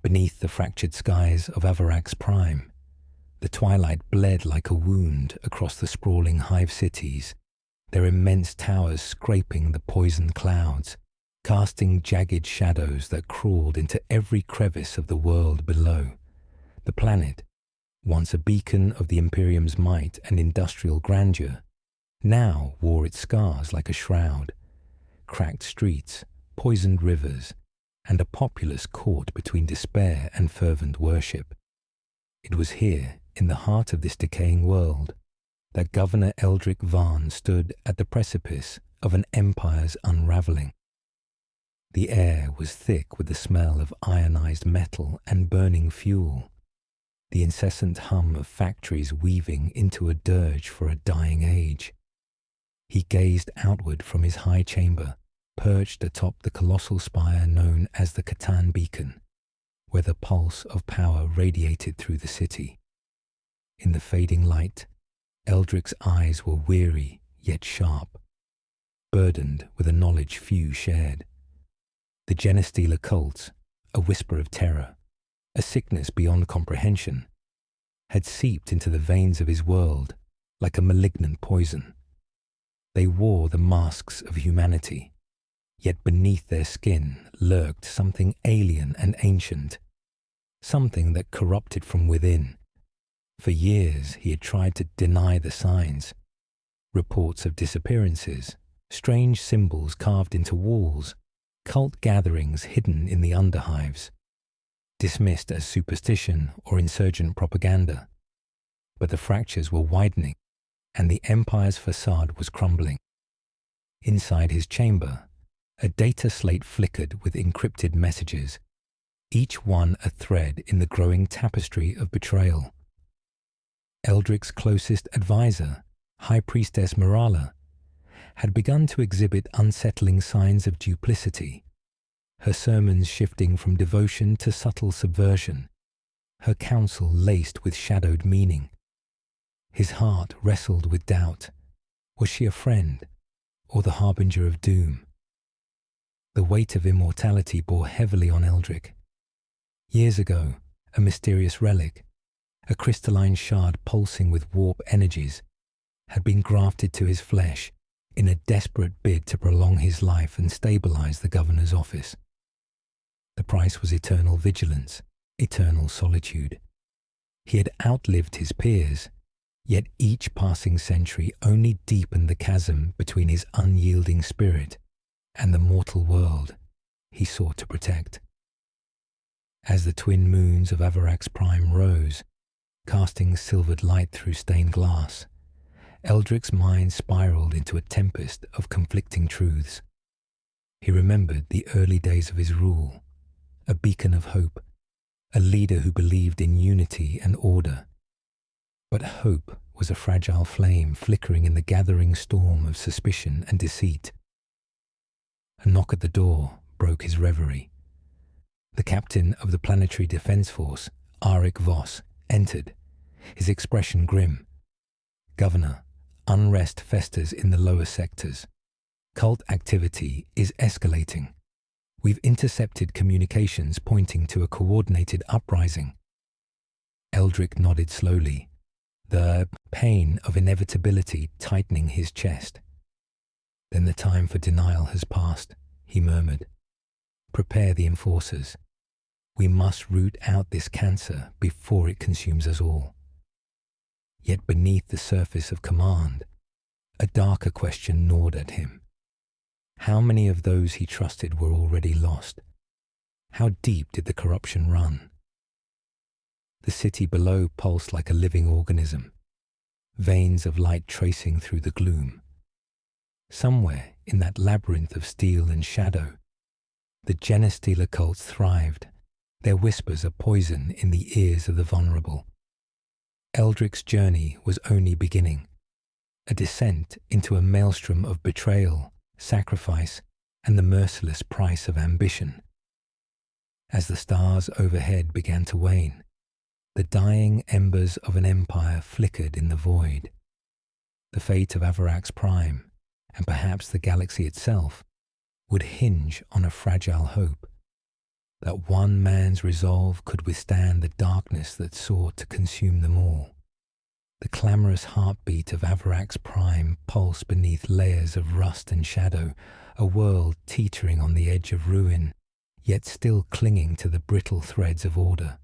Beneath the fractured skies of Avarax Prime, the twilight bled like a wound across the sprawling hive cities, their immense towers scraping the poisoned clouds, casting jagged shadows that crawled into every crevice of the world below. The planet, once a beacon of the Imperium's might and industrial grandeur, now wore its scars like a shroud. Cracked streets, poisoned rivers, and a populace caught between despair and fervent worship. It was here, in the heart of this decaying world, that Governor Eldric Varn stood at the precipice of an empire's unravelling. The air was thick with the smell of ionized metal and burning fuel, the incessant hum of factories weaving into a dirge for a dying age. He gazed outward from his high chamber, perched atop the colossal spire known as the Catan Beacon, where the pulse of power radiated through the city. In the fading light, Eldric's eyes were weary yet sharp, burdened with a knowledge few shared. The Genestealer Cults, a whisper of terror, a sickness beyond comprehension, had seeped into the veins of his world like a malignant poison. They wore the masks of humanity, yet beneath their skin lurked something alien and ancient, something that corrupted from within. For years he had tried to deny the signs. Reports of disappearances, strange symbols carved into walls, cult gatherings hidden in the underhives, dismissed as superstition or insurgent propaganda. But the fractures were widening, and the Empire's facade was crumbling. Inside his chamber, a data slate flickered with encrypted messages, each one a thread in the growing tapestry of betrayal. Eldric's closest advisor, High Priestess Morala, had begun to exhibit unsettling signs of duplicity, her sermons shifting from devotion to subtle subversion, her counsel laced with shadowed meaning. His heart wrestled with doubt. Was she a friend, or the harbinger of doom? The weight of immortality bore heavily on Eldric. Years ago, a mysterious relic, a crystalline shard pulsing with warp energies, had been grafted to his flesh in a desperate bid to prolong his life and stabilize the governor's office. The price was eternal vigilance, eternal solitude. He had outlived his peers, yet each passing century only deepened the chasm between his unyielding spirit and the mortal world he sought to protect. As the twin moons of Avarax Prime rose, casting silvered light through stained glass, Eldric's mind spiraled into a tempest of conflicting truths. He remembered the early days of his rule, a beacon of hope, a leader who believed in unity and order. But hope was a fragile flame flickering in the gathering storm of suspicion and deceit. A knock at the door broke his reverie. The captain of the Planetary Defense Force, Arik Voss, entered, his expression grim. "Governor, unrest festers in the lower sectors. Cult activity is escalating. We've intercepted communications pointing to a coordinated uprising." Eldric nodded slowly, the pain of inevitability tightening his chest. "Then the time for denial has passed," he murmured. "Prepare the enforcers. We must root out this cancer before it consumes us all." Yet beneath the surface of command, a darker question gnawed at him. How many of those he trusted were already lost? How deep did the corruption run? The city below pulsed like a living organism, veins of light tracing through the gloom. Somewhere in that labyrinth of steel and shadow, the Genestealer cults thrived, their whispers a poison in the ears of the vulnerable. Eldric's journey was only beginning, a descent into a maelstrom of betrayal, sacrifice, and the merciless price of ambition. As the stars overhead began to wane, the dying embers of an empire flickered in the void. The fate of Avarax Prime, and perhaps the galaxy itself, would hinge on a fragile hope. that one man's resolve could withstand the darkness that sought to consume them all. The clamorous heartbeat of Avarak's prime pulsed beneath layers of rust and shadow, a world teetering on the edge of ruin, yet still clinging to the brittle threads of order.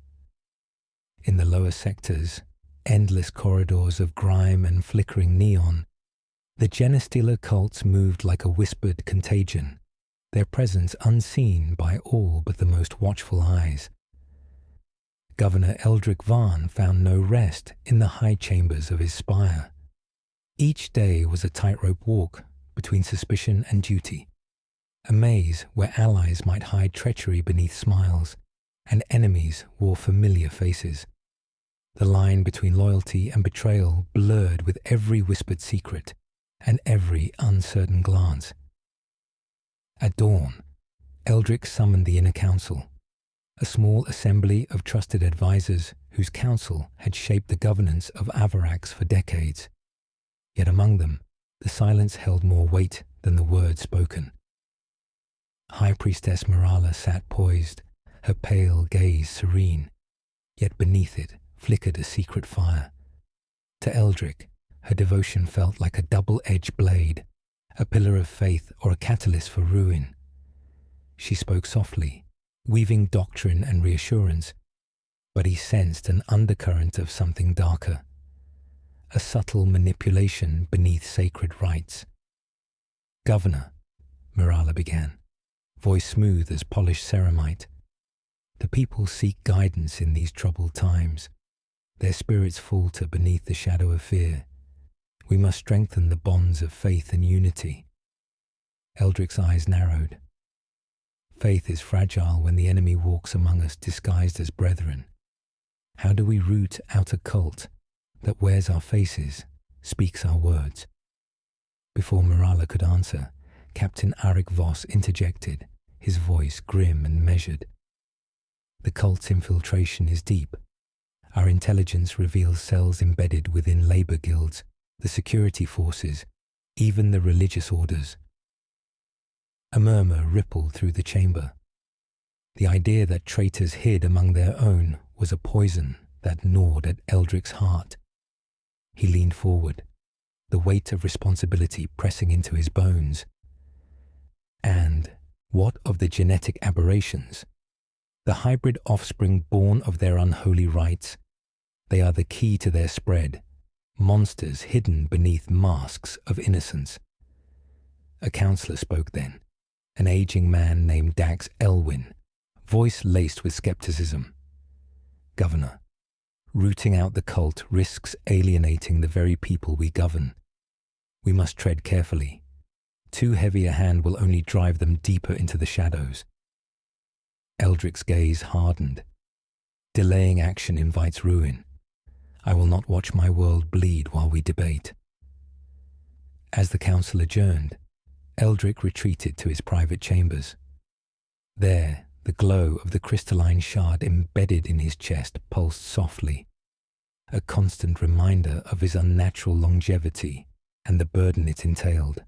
In the lower sectors, endless corridors of grime and flickering neon, the Genestealer cults moved like a whispered contagion, their presence unseen by all but the most watchful eyes. Governor Eldric Varn found no rest in the high chambers of his spire. Each day was a tightrope walk between suspicion and duty, a maze where allies might hide treachery beneath smiles and enemies wore familiar faces. The line between loyalty and betrayal blurred with every whispered secret and every uncertain glance. At dawn, Eldric summoned the Inner Council, a small assembly of trusted advisors whose counsel had shaped the governance of Avarax for decades. Yet among them, the silence held more weight than the words spoken. High Priestess Mirala sat poised, her pale gaze serene, yet beneath it flickered a secret fire. To Eldric, her devotion felt like a double-edged blade, a pillar of faith or a catalyst for ruin. She spoke softly, weaving doctrine and reassurance, but he sensed an undercurrent of something darker, a subtle manipulation beneath sacred rites. "Governor," Mirala began, voice smooth as polished ceramite, "the people seek guidance in these troubled times. Their spirits falter beneath the shadow of fear. We must strengthen the bonds of faith and unity." Eldric's eyes narrowed. Faith is fragile when the enemy walks among us disguised as brethren. How do we root out a cult that wears our faces, speaks our words? Before Mirala could answer, Captain Arik Voss interjected, his voice grim and measured. "The cult's infiltration is deep. Our intelligence reveals cells embedded within labor guilds, the security forces, even the religious orders." A murmur rippled through the chamber. The idea that traitors hid among their own was a poison that gnawed at Eldric's heart. He leaned forward, the weight of responsibility pressing into his bones. "And what of the genetic aberrations? The hybrid offspring born of their unholy rites? They are the key to their spread, monsters hidden beneath masks of innocence." A counselor spoke then, an aging man named Dax Elwyn, voice laced with skepticism. "Governor, rooting out the cult risks alienating the very people we govern. We must tread carefully. Too heavy a hand will only drive them deeper into the shadows." Eldric's gaze hardened. "Delaying action invites ruin. I will not watch my world bleed while we debate." As the council adjourned, Eldric retreated to his private chambers. There, the glow of the crystalline shard embedded in his chest pulsed softly, a constant reminder of his unnatural longevity and the burden it entailed.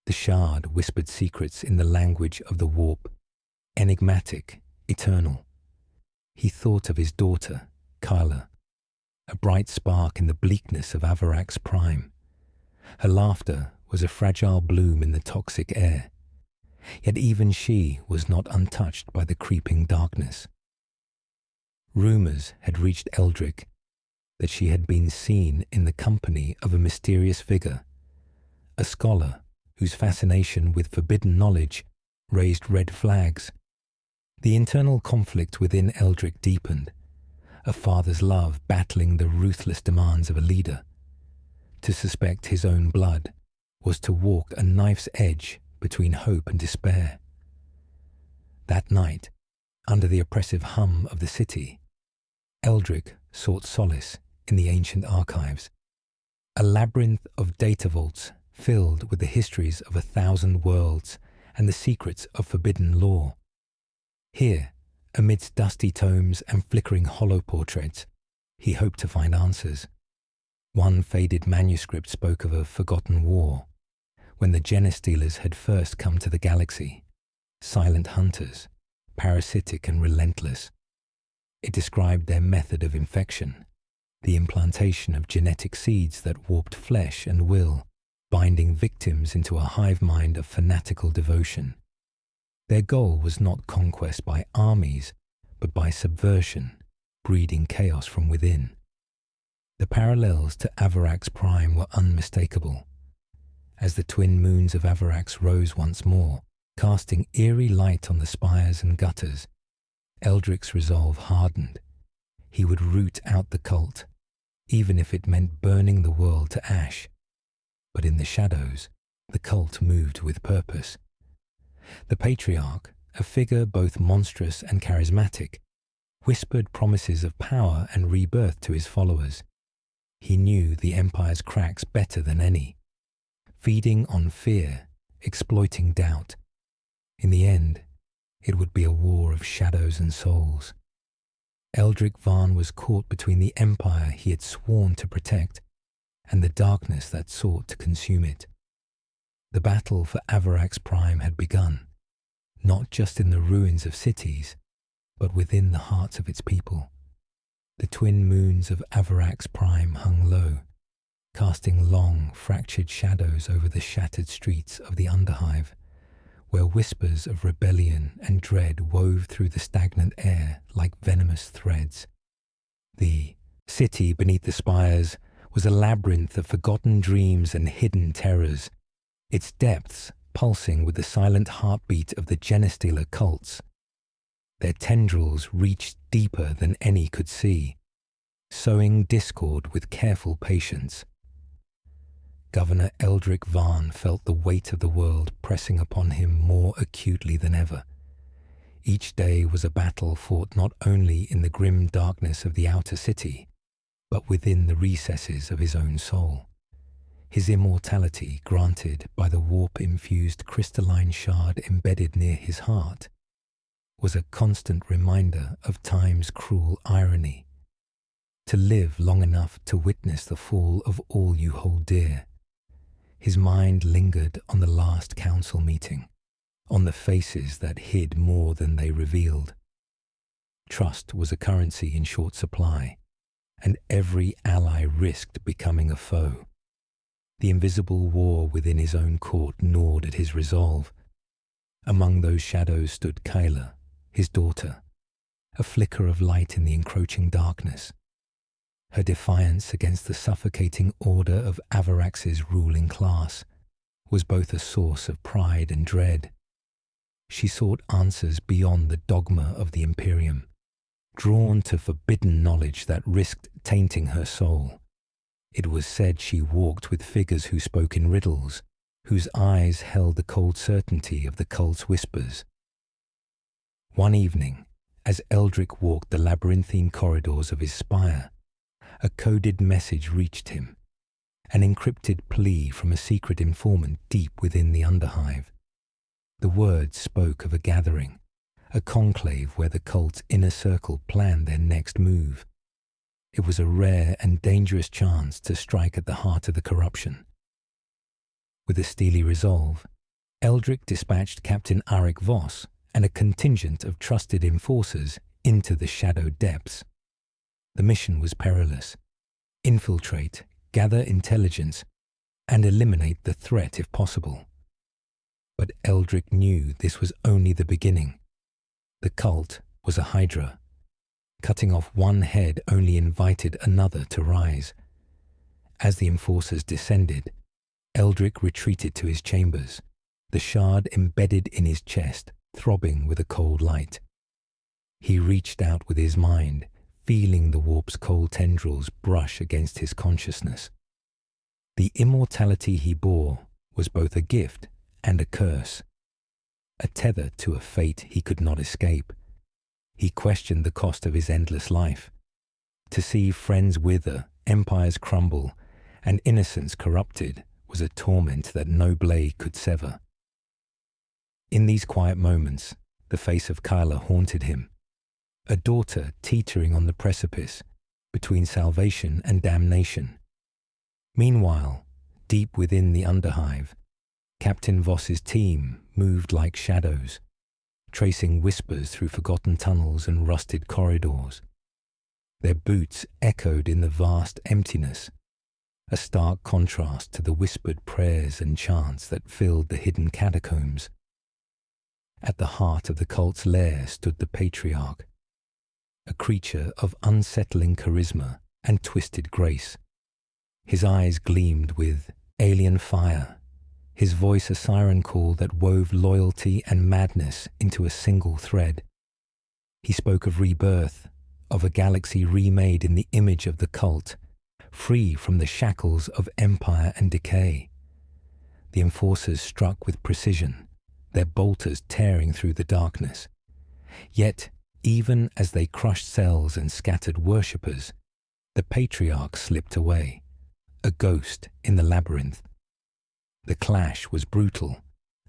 The shard whispered secrets in the language of the warp, enigmatic, eternal. He thought of his daughter, Kyla, a bright spark in the bleakness of Avarak's prime. Her laughter was a fragile bloom in the toxic air, yet even she was not untouched by the creeping darkness. Rumors had reached Eldric that she had been seen in the company of a mysterious figure, a scholar whose fascination with forbidden knowledge raised red flags. The internal conflict within Eldric deepened, a father's love battling the ruthless demands of a leader. To suspect his own blood was to walk a knife's edge between hope and despair. That night, under the oppressive hum of the city, Eldric sought solace in the ancient archives, a labyrinth of data vaults filled with the histories of 1,000 worlds and the secrets of forbidden lore. Here, amidst dusty tomes and flickering hollow portraits, he hoped to find answers. One faded manuscript spoke of a forgotten war, when the Genestealers had first come to the galaxy, silent hunters, parasitic and relentless. It described their method of infection, the implantation of genetic seeds that warped flesh and will, binding victims into a hive mind of fanatical devotion. Their goal was not conquest by armies, but by subversion, breeding chaos from within. The parallels to Avarax Prime were unmistakable. As the twin moons of Avarax rose once more, casting eerie light on the spires and gutters, Eldric's resolve hardened. He would root out the cult, even if it meant burning the world to ash. But in the shadows, the cult moved with purpose. The Patriarch, a figure both monstrous and charismatic, whispered promises of power and rebirth to his followers. He knew the Empire's cracks better than any, feeding on fear, exploiting doubt. In the end, it would be a war of shadows and souls. Eldric Varn was caught between the Empire he had sworn to protect and the darkness that sought to consume it. The battle for Avarax Prime had begun, not just in the ruins of cities, but within the hearts of its people. The twin moons of Avarax Prime hung low, casting long, fractured shadows over the shattered streets of the Underhive, where whispers of rebellion and dread wove through the stagnant air like venomous threads. The city beneath the spires was a labyrinth of forgotten dreams and hidden terrors, its depths pulsing with the silent heartbeat of the Genestealer Cults. Their tendrils reached deeper than any could see, sowing discord with careful patience. Governor Eldric Varn felt the weight of the world pressing upon him more acutely than ever. Each day was a battle fought not only in the grim darkness of the outer city, but within the recesses of his own soul. His immortality, granted by the warp-infused crystalline shard embedded near his heart, was a constant reminder of time's cruel irony. To live long enough to witness the fall of all you hold dear. His mind lingered on the last council meeting, on the faces that hid more than they revealed. Trust was a currency in short supply, and every ally risked becoming a foe. The invisible war within his own court gnawed at his resolve. Among those shadows stood Kyla, his daughter, a flicker of light in the encroaching darkness. Her defiance against the suffocating order of Avarax's ruling class was both a source of pride and dread. She sought answers beyond the dogma of the Imperium, drawn to forbidden knowledge that risked tainting her soul. It was said she walked with figures who spoke in riddles, whose eyes held the cold certainty of the cult's whispers. One evening, as Eldric walked the labyrinthine corridors of his spire, a coded message reached him, an encrypted plea from a secret informant deep within the Underhive. The words spoke of a gathering, a conclave where the cult's inner circle planned their next move. It was a rare and dangerous chance to strike at the heart of the corruption. With a steely resolve, Eldric dispatched Captain Arik Voss and a contingent of trusted enforcers into the shadow depths. The mission was perilous. Infiltrate, gather intelligence, and eliminate the threat if possible. But Eldric knew this was only the beginning. The cult was a hydra. Cutting off one head only invited another to rise. As the enforcers descended, Eldric retreated to his chambers, the shard embedded in his chest, throbbing with a cold light. He reached out with his mind, feeling the warp's cold tendrils brush against his consciousness. The immortality he bore was both a gift and a curse, a tether to a fate he could not escape. He questioned the cost of his endless life. To see friends wither, empires crumble, and innocence corrupted was a torment that no blade could sever. In these quiet moments, the face of Kyla haunted him, a daughter teetering on the precipice between salvation and damnation. Meanwhile, deep within the Underhive, Captain Voss's team moved like shadows, tracing whispers through forgotten tunnels and rusted corridors. Their boots echoed in the vast emptiness, a stark contrast to the whispered prayers and chants that filled the hidden catacombs. At the heart of the cult's lair stood the Patriarch, a creature of unsettling charisma and twisted grace. His eyes gleamed with alien fire, his voice a siren call that wove loyalty and madness into a single thread. He spoke of rebirth, of a galaxy remade in the image of the cult, free from the shackles of empire and decay. The enforcers struck with precision, their bolters tearing through the darkness. Yet, even as they crushed cells and scattered worshippers, the Patriarch slipped away, a ghost in the labyrinth. The clash was brutal,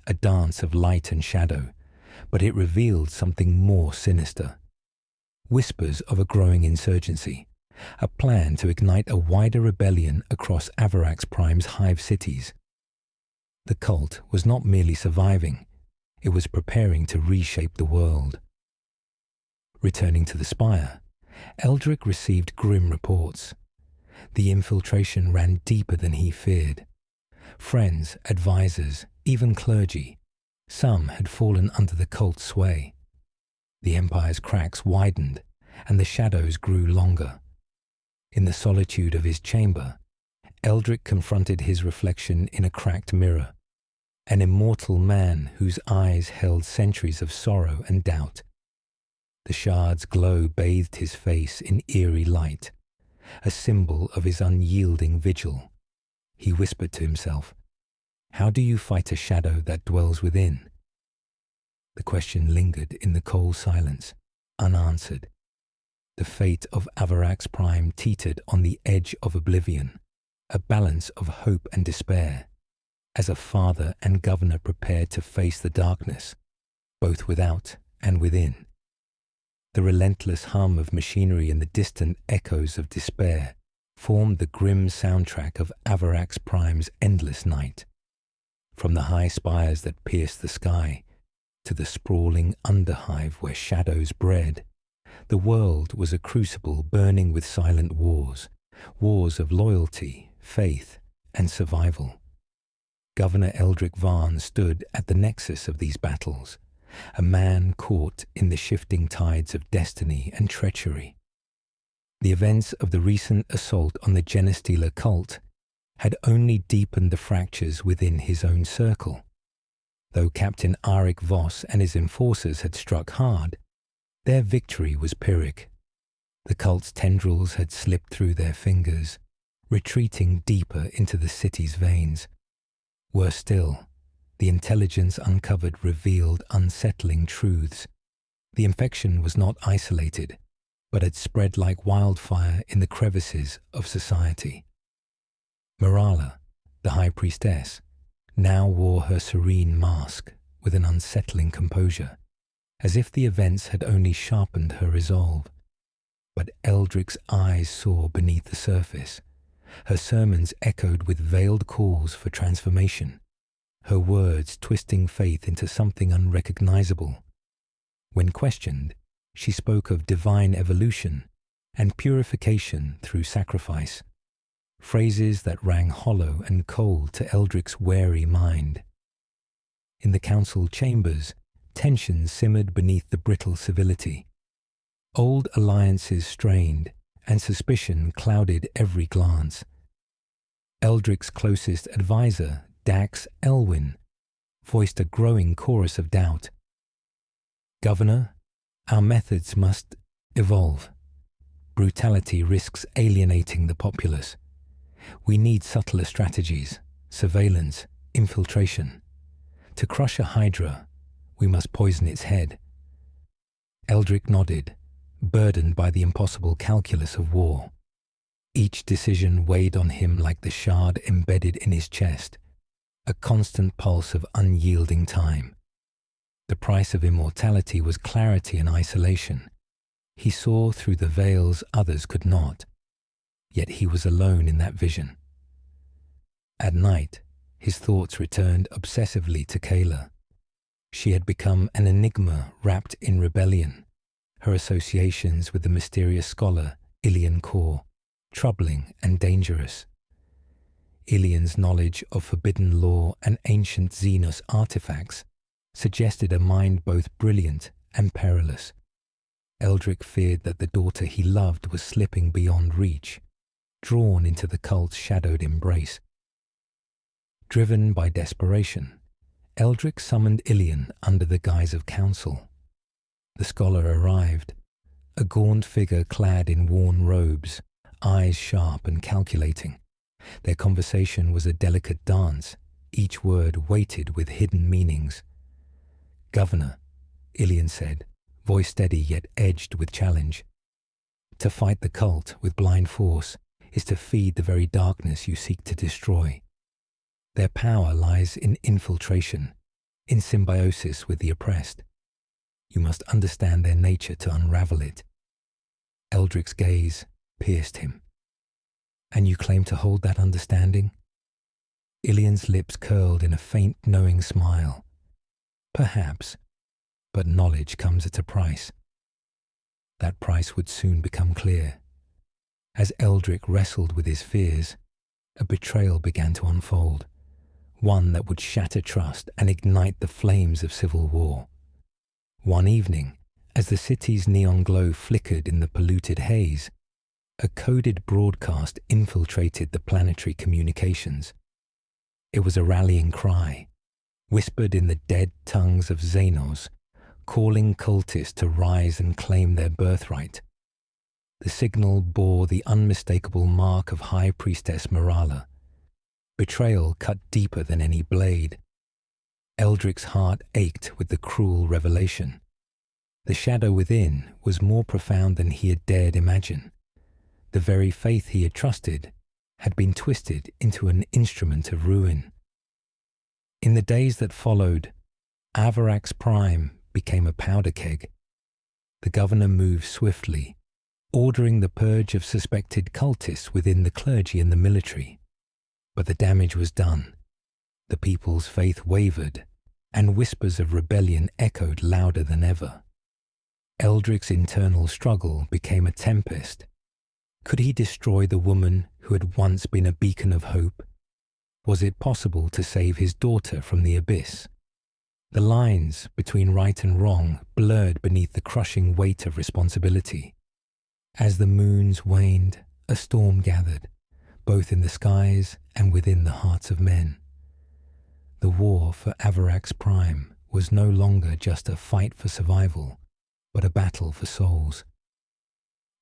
a dance of light and shadow, but it revealed something more sinister. Whispers of a growing insurgency, a plan to ignite a wider rebellion across Avarax Prime's hive cities. The cult was not merely surviving, it was preparing to reshape the world. Returning to the spire, Eldrick received grim reports. The infiltration ran deeper than he feared. Friends, advisors, even clergy, some had fallen under the cult's sway. The Empire's cracks widened, and the shadows grew longer. In the solitude of his chamber, Eldrick confronted his reflection in a cracked mirror, an immortal man whose eyes held centuries of sorrow and doubt. The shard's glow bathed his face in eerie light, a symbol of his unyielding vigil. He whispered to himself, "How do you fight a shadow that dwells within?" The question lingered in the cold silence, unanswered. The fate of Avarax Prime teetered on the edge of oblivion, a balance of hope and despair, as a father and governor prepared to face the darkness, both without and within. The relentless hum of machinery and the distant echoes of despair formed the grim soundtrack of Avarax Prime's endless night. From the high spires that pierced the sky to the sprawling underhive where shadows bred, the world was a crucible burning with silent wars, wars of loyalty, faith, and survival. Governor Eldrick Varn stood at the nexus of these battles, a man caught in the shifting tides of destiny and treachery. The events of the recent assault on the Genestealer Cult had only deepened the fractures within his own circle. Though Captain Arik Voss and his enforcers had struck hard, their victory was Pyrrhic. The cult's tendrils had slipped through their fingers, retreating deeper into the city's veins. Worse still, the intelligence uncovered revealed unsettling truths. The infection was not isolated, but had spread like wildfire in the crevices of society. Morala, the High Priestess, now wore her serene mask with an unsettling composure, as if the events had only sharpened her resolve. But Eldrick's eyes saw beneath the surface. Her sermons echoed with veiled calls for transformation, her words twisting faith into something unrecognizable. When questioned, she spoke of divine evolution and purification through sacrifice, phrases that rang hollow and cold to Eldrick's wary mind. In the council chambers, tension simmered beneath the brittle civility. Old alliances strained, and suspicion clouded every glance. Eldrick's closest advisor, Dax Elwyn, voiced a growing chorus of doubt. "Governor, our methods must evolve. Brutality risks alienating the populace. We need subtler strategies, surveillance, infiltration. To crush a hydra, we must poison its head." Eldrick nodded, burdened by the impossible calculus of war. Each decision weighed on him like the shard embedded in his chest, a constant pulse of unyielding time. The price of immortality was clarity and isolation. He saw through the veils others could not, yet he was alone in that vision. At night, his thoughts returned obsessively to Kayla. She had become an enigma wrapped in rebellion, her associations with the mysterious scholar Ilian Kor, troubling and dangerous. Ilian's knowledge of forbidden lore and ancient Xenos artifacts suggested a mind both brilliant and perilous. Eldrick feared that the daughter he loved was slipping beyond reach, drawn into the cult's shadowed embrace. Driven by desperation, Eldrick summoned Ilian under the guise of counsel. The scholar arrived, a gaunt figure clad in worn robes, eyes sharp and calculating. Their conversation was a delicate dance, each word weighted with hidden meanings. "Governor," Ilian said, voice steady yet edged with challenge. "To fight the cult with blind force is to feed the very darkness you seek to destroy. Their power lies in infiltration, in symbiosis with the oppressed. You must understand their nature to unravel it." Eldrick's gaze pierced him. "And you claim to hold that understanding?" Ilian's lips curled in a faint, knowing smile. "Perhaps, but knowledge comes at a price." That price would soon become clear. As Eldrick wrestled with his fears, a betrayal began to unfold, one that would shatter trust and ignite the flames of civil war. One evening, as the city's neon glow flickered in the polluted haze, a coded broadcast infiltrated the planetary communications. It was a rallying cry, whispered in the dead tongues of Xenos, calling cultists to rise and claim their birthright. The signal bore the unmistakable mark of High Priestess Morala. Betrayal cut deeper than any blade. Eldrick's heart ached with the cruel revelation. The shadow within was more profound than he had dared imagine. The very faith he had trusted had been twisted into an instrument of ruin. In the days that followed, Avarax Prime became a powder keg. The governor moved swiftly, ordering the purge of suspected cultists within the clergy and the military. But the damage was done. The people's faith wavered, and whispers of rebellion echoed louder than ever. Eldrick's internal struggle became a tempest. Could he destroy the woman who had once been a beacon of hope? Was it possible to save his daughter from the abyss? The lines between right and wrong blurred beneath the crushing weight of responsibility. As the moons waned, a storm gathered, both in the skies and within the hearts of men. The war for Avarax Prime was no longer just a fight for survival, but a battle for souls.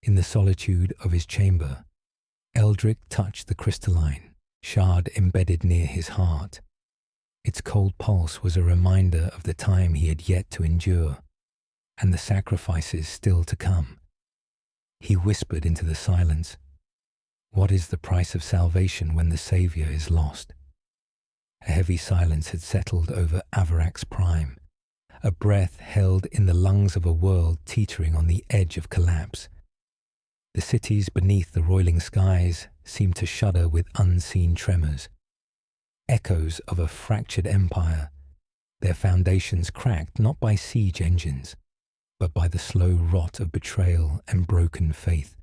In the solitude of his chamber, Eldrick touched the crystalline, shard embedded near his heart. Its cold pulse was a reminder of the time he had yet to endure, and the sacrifices still to come. He whispered into the silence, "What is the price of salvation when the Saviour is lost?" A heavy silence had settled over Avarax Prime, a breath held in the lungs of a world teetering on the edge of collapse. The cities beneath the roiling skies seemed to shudder with unseen tremors. Echoes of a fractured empire, their foundations cracked not by siege engines, but by the slow rot of betrayal and broken faith.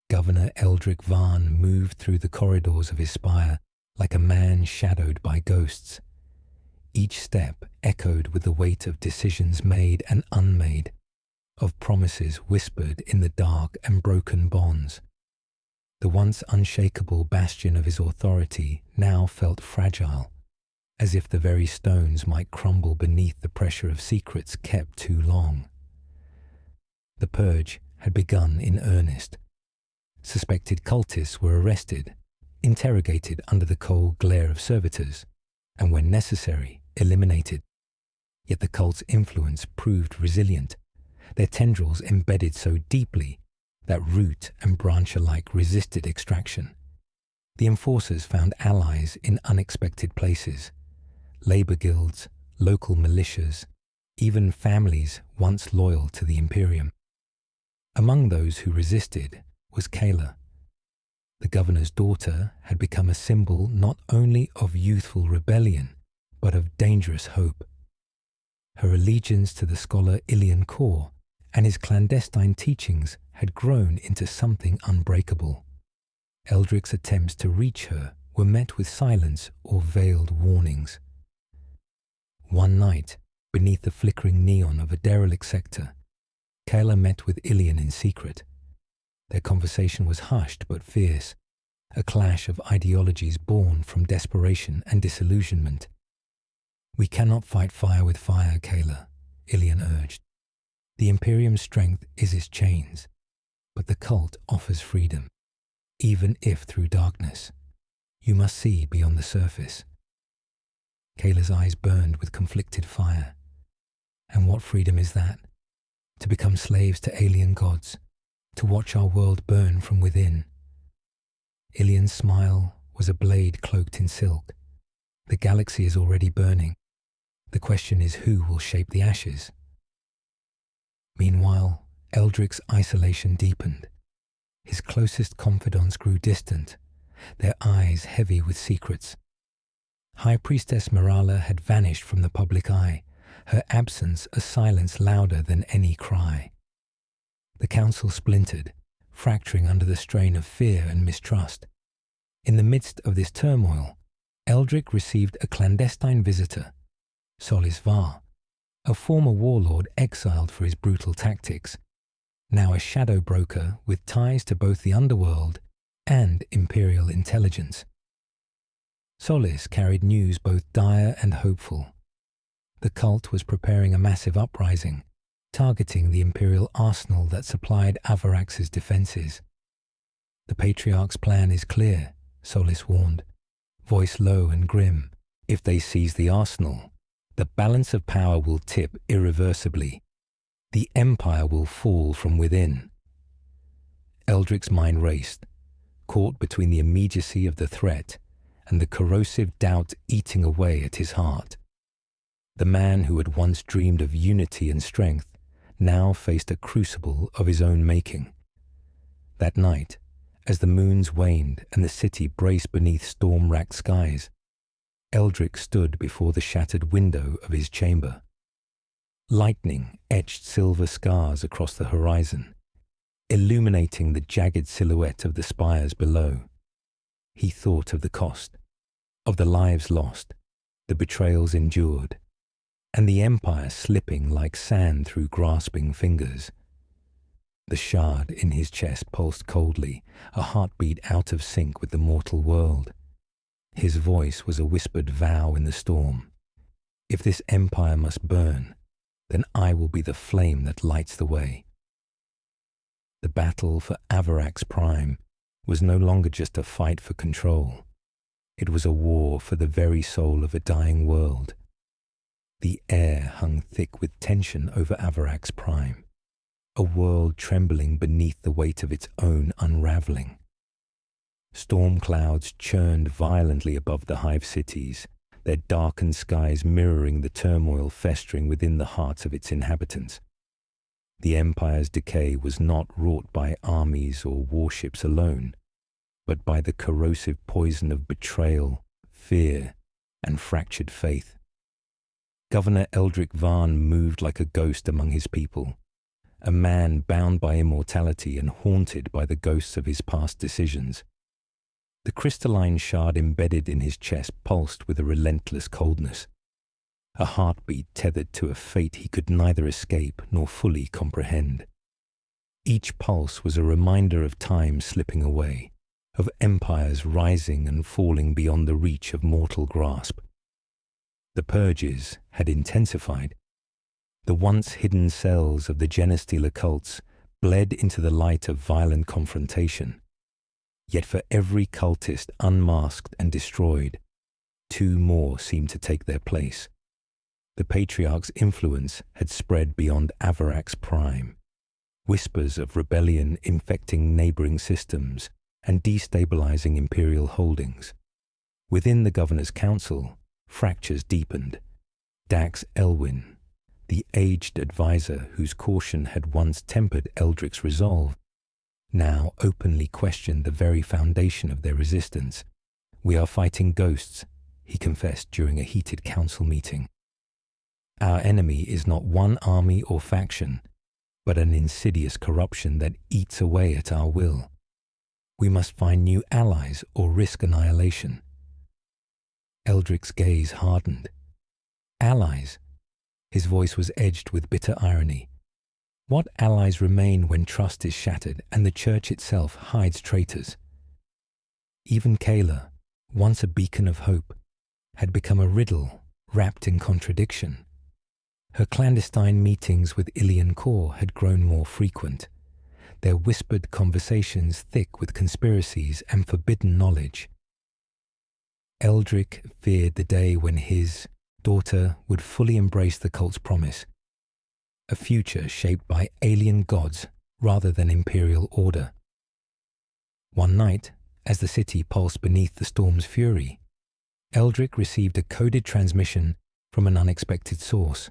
Governor Eldrick Varn moved through the corridors of his spire like a man shadowed by ghosts. Each step echoed with the weight of decisions made and unmade, of promises whispered in the dark and broken bonds. The once unshakable bastion of his authority now felt fragile, as if the very stones might crumble beneath the pressure of secrets kept too long. The purge had begun in earnest. Suspected cultists were arrested, interrogated under the cold glare of servitors, and when necessary, eliminated. Yet the cult's influence proved resilient, their tendrils embedded so deeply that root and branch alike resisted extraction. The enforcers found allies in unexpected places: labor guilds, local militias, even families once loyal to the Imperium. Among those who resisted was Kayla. The governor's daughter had become a symbol not only of youthful rebellion, but of dangerous hope. Her allegiance to the scholar Ilian core and his clandestine teachings had grown into something unbreakable. Eldric's attempts to reach her were met with silence or veiled warnings. One night, beneath the flickering neon of a derelict sector, Kayla met with Ilian in secret. Their conversation was hushed but fierce, a clash of ideologies born from desperation and disillusionment. "We cannot fight fire with fire, Kayla," Ilian urged. "The Imperium's strength is its chains, but the cult offers freedom, even if through darkness. You must see beyond the surface." Kayla's eyes burned with conflicted fire. "And what freedom is that? To become slaves to alien gods, to watch our world burn from within?" Ilian's smile was a blade cloaked in silk. "The galaxy is already burning. The question is who will shape the ashes." Meanwhile, Eldric's isolation deepened. His closest confidants grew distant, their eyes heavy with secrets. High Priestess Mirala had vanished from the public eye, her absence a silence louder than any cry. The council splintered, fracturing under the strain of fear and mistrust. In the midst of this turmoil, Eldric received a clandestine visitor, Solis Var, a former warlord exiled for his brutal tactics, now a shadow broker with ties to both the underworld and Imperial intelligence. Solis carried news both dire and hopeful. The cult was preparing a massive uprising, targeting the Imperial arsenal that supplied Avarax's defenses. "The Patriarch's plan is clear," Solis warned, voice low and grim. "If they seize the arsenal, the balance of power will tip irreversibly. The Empire will fall from within." Eldric's mind raced, caught between the immediacy of the threat and the corrosive doubt eating away at his heart. The man who had once dreamed of unity and strength now faced a crucible of his own making. That night, as the moons waned and the city braced beneath storm-racked skies, Eldric stood before the shattered window of his chamber. Lightning etched silver scars across the horizon, illuminating the jagged silhouette of the spires below. He thought of the cost, of the lives lost, the betrayals endured, and the Empire slipping like sand through grasping fingers. The shard in his chest pulsed coldly, a heartbeat out of sync with the mortal world. His voice was a whispered vow in the storm. "If this Empire must burn, then I will be the flame that lights the way." The battle for Avarax Prime was no longer just a fight for control. It was a war for the very soul of a dying world. The air hung thick with tension over Avarax Prime, a world trembling beneath the weight of its own unraveling. Storm clouds churned violently above the hive cities, their darkened skies mirroring the turmoil festering within the hearts of its inhabitants. The Empire's decay was not wrought by armies or warships alone, but by the corrosive poison of betrayal, fear, and fractured faith. Governor Eldric Varn moved like a ghost among his people, a man bound by immortality and haunted by the ghosts of his past decisions. The crystalline shard embedded in his chest pulsed with a relentless coldness, a heartbeat tethered to a fate he could neither escape nor fully comprehend. Each pulse was a reminder of time slipping away, of empires rising and falling beyond the reach of mortal grasp. The purges had intensified. The once hidden cells of the Genestealer Cults bled into the light of violent confrontation. Yet for every cultist unmasked and destroyed, two more seemed to take their place. The Patriarch's influence had spread beyond Avarax Prime, whispers of rebellion infecting neighboring systems and destabilizing Imperial holdings. Within the Governor's Council, fractures deepened. Dax Elwyn, the aged advisor whose caution had once tempered Eldric's resolve, now openly questioned the very foundation of their resistance. "We are fighting ghosts," he confessed during a heated council meeting. Our enemy is not one army or faction, but an insidious corruption that eats away at our will. We must find new allies or risk annihilation. Eldric's gaze hardened. Allies? His voice was edged with bitter irony. What allies remain when trust is shattered and the church itself hides traitors? Even Kayla, once a beacon of hope, had become a riddle wrapped in contradiction. Her clandestine meetings with Ilian Core had grown more frequent, their whispered conversations thick with conspiracies and forbidden knowledge. Eldric feared the day when his daughter would fully embrace the cult's promise, a future shaped by alien gods rather than imperial order. One night, as the city pulsed beneath the storm's fury, Eldric received a coded transmission from an unexpected source.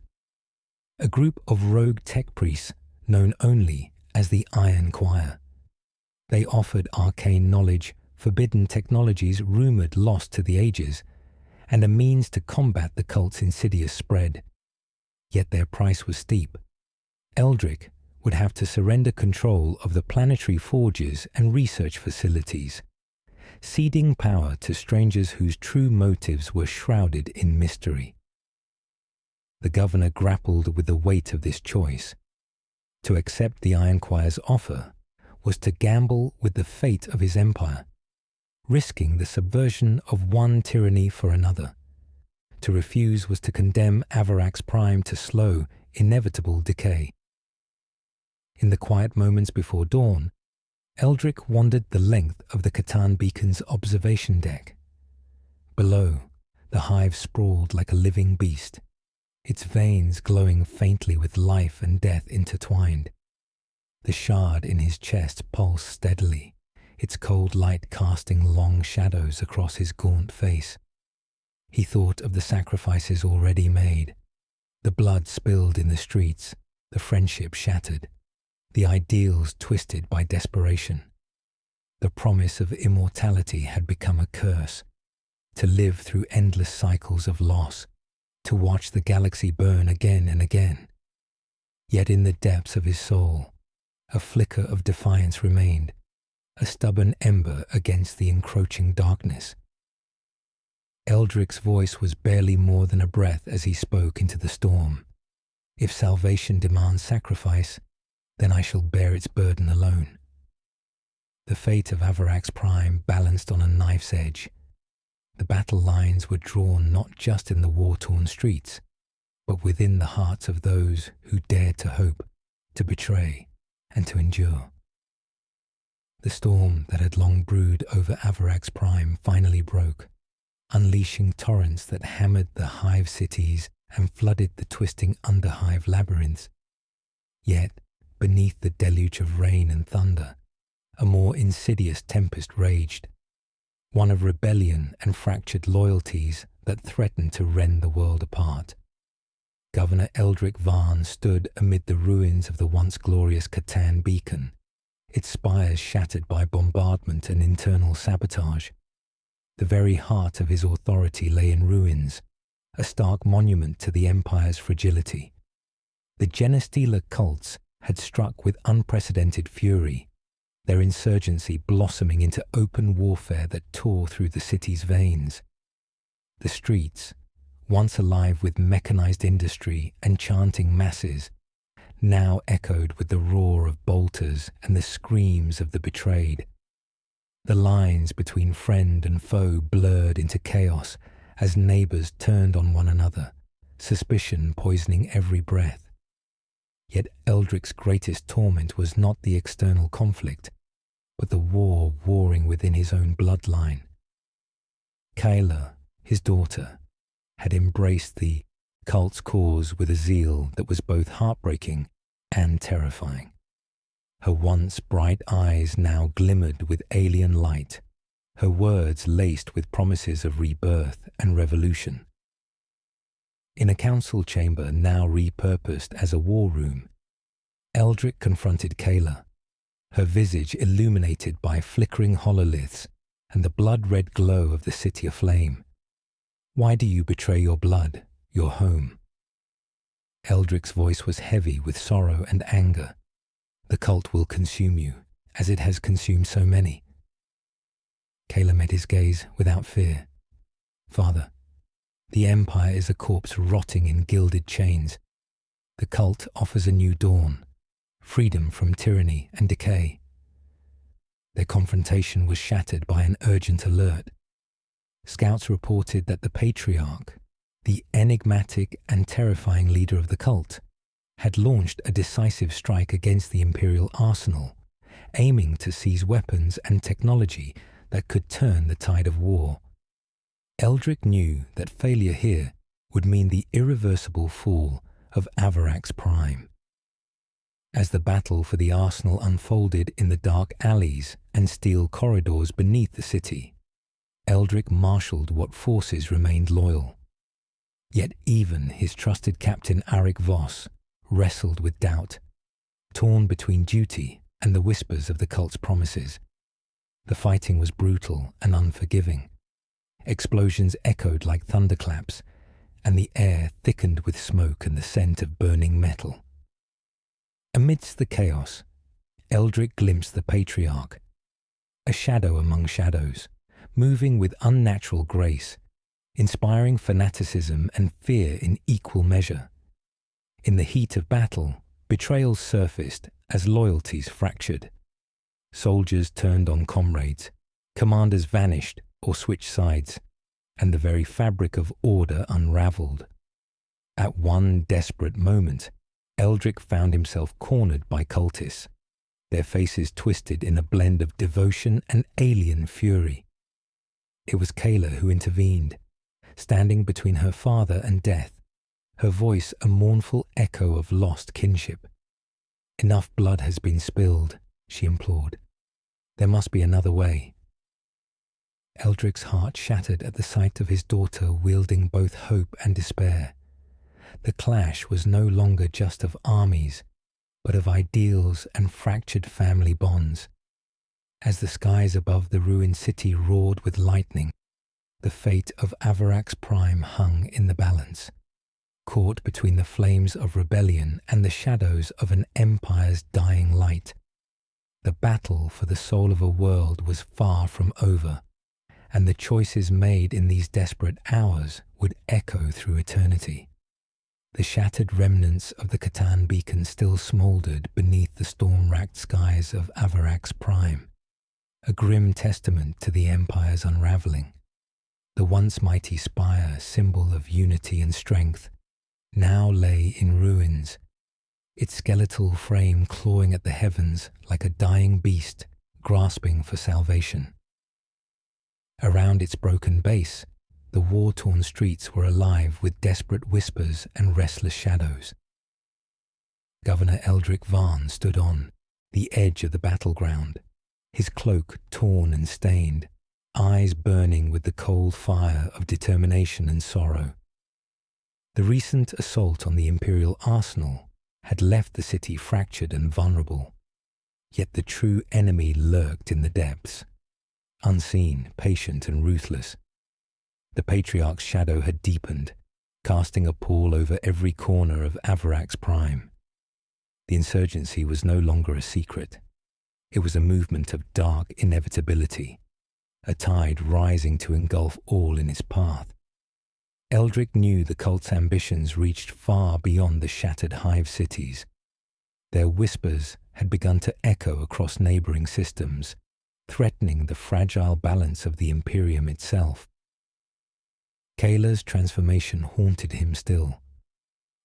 A group of rogue tech priests known only as the Iron Choir. They offered arcane knowledge, forbidden technologies rumored lost to the ages, and a means to combat the cult's insidious spread. Yet their price was steep. Eldric would have to surrender control of the planetary forges and research facilities, ceding power to strangers whose true motives were shrouded in mystery. The governor grappled with the weight of this choice. To accept the Iron Choir's offer was to gamble with the fate of his empire, risking the subversion of one tyranny for another. To refuse was to condemn Avarax Prime to slow, inevitable decay. In the quiet moments before dawn, Eldric wandered the length of the Catan Beacon's observation deck. Below, the hive sprawled like a living beast, its veins glowing faintly with life and death intertwined. The shard in his chest pulsed steadily, its cold light casting long shadows across his gaunt face. He thought of the sacrifices already made, the blood spilled in the streets, the friendship shattered, the ideals twisted by desperation. The promise of immortality had become a curse, to live through endless cycles of loss, to watch the galaxy burn again and again. Yet in the depths of his soul, a flicker of defiance remained, a stubborn ember against the encroaching darkness. Eldric's voice was barely more than a breath as he spoke into the storm. If salvation demands sacrifice, then I shall bear its burden alone. The fate of Avarax Prime balanced on a knife's edge. The battle lines were drawn not just in the war-torn streets, but within the hearts of those who dared to hope, to betray, and to endure. The storm that had long brewed over Avarax Prime finally broke, unleashing torrents that hammered the hive cities and flooded the twisting underhive labyrinths. Yet, beneath the deluge of rain and thunder, a more insidious tempest raged, one of rebellion and fractured loyalties that threatened to rend the world apart. Governor Eldric Varn stood amid the ruins of the once glorious Catan Beacon, its spires shattered by bombardment and internal sabotage. The very heart of his authority lay in ruins, a stark monument to the Empire's fragility. The Genestealer Cults had struck with unprecedented fury, their insurgency blossoming into open warfare that tore through the city's veins. The streets, once alive with mechanized industry and chanting masses, now echoed with the roar of bolters and the screams of the betrayed. The lines between friend and foe blurred into chaos as neighbors turned on one another, suspicion poisoning every breath. Yet Eldric's greatest torment was not the external conflict, but the war warring within his own bloodline. Kayla, his daughter, had embraced the cult's cause with a zeal that was both heartbreaking and terrifying. Her once bright eyes now glimmered with alien light, her words laced with promises of rebirth and revolution. In a council chamber now repurposed as a war room, Eldric confronted Kayla, her visage illuminated by flickering hololiths and the blood-red glow of the city aflame. Why do you betray your blood, your home? Eldric's voice was heavy with sorrow and anger. "The cult will consume you, as it has consumed so many." Kayla met his gaze without fear. "Father, the Empire is a corpse rotting in gilded chains. The cult offers a new dawn, freedom from tyranny and decay." Their confrontation was shattered by an urgent alert. Scouts reported that the Patriarch, the enigmatic and terrifying leader of the cult, had launched a decisive strike against the Imperial arsenal, aiming to seize weapons and technology that could turn the tide of war. Eldric knew that failure here would mean the irreversible fall of Avarax Prime. As the battle for the arsenal unfolded in the dark alleys and steel corridors beneath the city, Eldric marshaled what forces remained loyal. Yet even his trusted captain Arik Voss wrestled with doubt, torn between duty and the whispers of the cult's promises. The fighting was brutal and unforgiving. Explosions echoed like thunderclaps, and the air thickened with smoke and the scent of burning metal. Amidst the chaos, Eldric glimpsed the Patriarch, a shadow among shadows, moving with unnatural grace, inspiring fanaticism and fear in equal measure. In the heat of battle, betrayals surfaced as loyalties fractured. Soldiers turned on comrades, commanders vanished or switched sides, and the very fabric of order unraveled. At one desperate moment, Eldric found himself cornered by cultists, their faces twisted in a blend of devotion and alien fury. It was Kayla who intervened, standing between her father and death, her voice a mournful echo of lost kinship. "Enough blood has been spilled," she implored. "There must be another way." Eldric's heart shattered at the sight of his daughter wielding both hope and despair. The clash was no longer just of armies, but of ideals and fractured family bonds. As the skies above the ruined city roared with lightning, the fate of Avarax Prime hung in the balance, caught between the flames of rebellion and the shadows of an empire's dying light. The battle for the soul of a world was far from over, and the choices made in these desperate hours would echo through eternity. The shattered remnants of the Catan beacon still smouldered beneath the storm-racked skies of Avarax Prime, a grim testament to the Empire's unravelling. The once mighty spire, symbol of unity and strength, now lay in ruins, its skeletal frame clawing at the heavens like a dying beast grasping for salvation. Around its broken base, the war-torn streets were alive with desperate whispers and restless shadows. Governor Eldric Varn stood on the edge of the battleground, his cloak torn and stained, eyes burning with the cold fire of determination and sorrow. The recent assault on the Imperial arsenal had left the city fractured and vulnerable, yet the true enemy lurked in the depths, unseen, patient and ruthless. The Patriarch's shadow had deepened, casting a pall over every corner of Avarax Prime. The insurgency was no longer a secret. It was a movement of dark inevitability, a tide rising to engulf all in its path. Eldric knew the cult's ambitions reached far beyond the shattered hive cities. Their whispers had begun to echo across neighboring systems, threatening the fragile balance of the Imperium itself. Kayla's transformation haunted him still.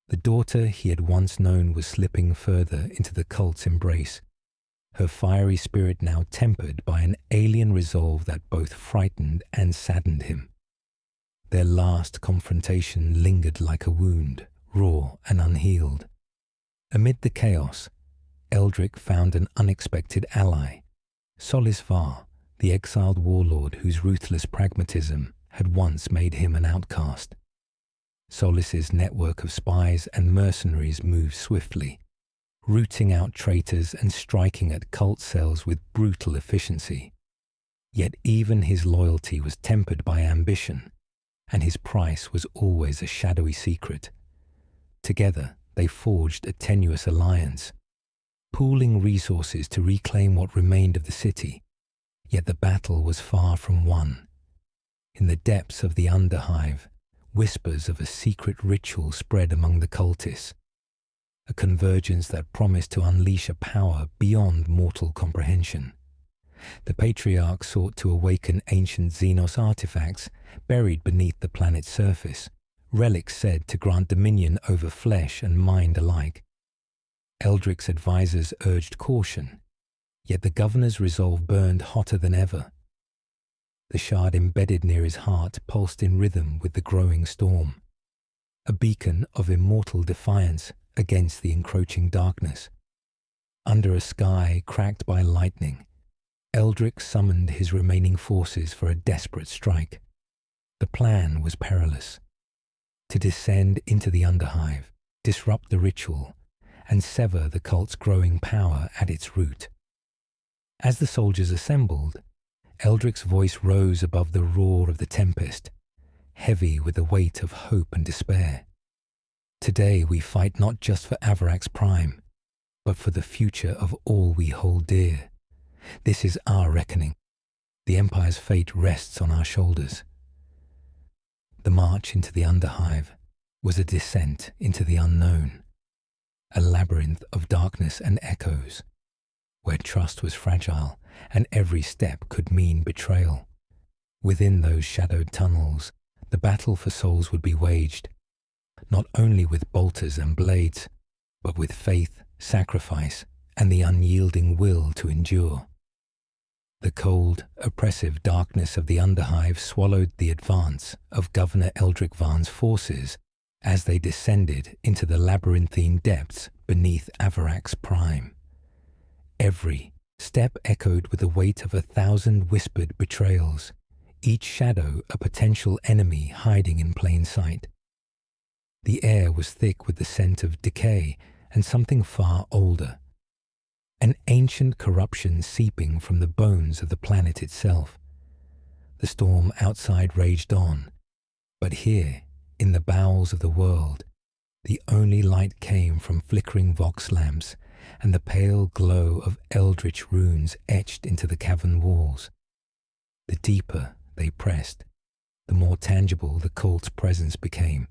The daughter he had once known was slipping further into the cult's embrace, her fiery spirit now tempered by an alien resolve that both frightened and saddened him. Their last confrontation lingered like a wound, raw and unhealed. Amid the chaos, Eldric found an unexpected ally, Solis Var, the exiled warlord whose ruthless pragmatism had once made him an outcast. Solis's network of spies and mercenaries moved swiftly, rooting out traitors and striking at cult cells with brutal efficiency. Yet even his loyalty was tempered by ambition, and his price was always a shadowy secret. Together, they forged a tenuous alliance, pooling resources to reclaim what remained of the city. Yet the battle was far from won. In the depths of the Underhive, whispers of a secret ritual spread among the cultists, a convergence that promised to unleash a power beyond mortal comprehension. The Patriarch sought to awaken ancient Xenos artifacts buried beneath the planet's surface, relics said to grant dominion over flesh and mind alike. Eldric's advisors urged caution, yet the governor's resolve burned hotter than ever. The shard embedded near his heart pulsed in rhythm with the growing storm, a beacon of immortal defiance against the encroaching darkness. Under a sky cracked by lightning, Eldric summoned his remaining forces for a desperate strike. The plan was perilous: to descend into the Underhive, disrupt the ritual, and sever the cult's growing power at its root. As the soldiers assembled, Eldric's voice rose above the roar of the tempest, heavy with the weight of hope and despair. Today we fight not just for Avarax Prime, but for the future of all we hold dear. This is our reckoning. The Empire's fate rests on our shoulders. The march into the Underhive was a descent into the unknown, a labyrinth of darkness and echoes, where trust was fragile and every step could mean betrayal. Within those shadowed tunnels, the battle for souls would be waged, not only with bolters and blades, but with faith, sacrifice, and the unyielding will to endure. The cold, oppressive darkness of the Underhive swallowed the advance of Governor Eldric Vahn's forces as they descended into the labyrinthine depths beneath Avarax Prime. Every step echoed with the weight of 1,000 whispered betrayals, each shadow a potential enemy hiding in plain sight. The air was thick with the scent of decay and something far older, an ancient corruption seeping from the bones of the planet itself. The storm outside raged on, but here, in the bowels of the world, the only light came from flickering vox lamps and the pale glow of eldritch runes etched into the cavern walls. The deeper they pressed, the more tangible the cult's presence became,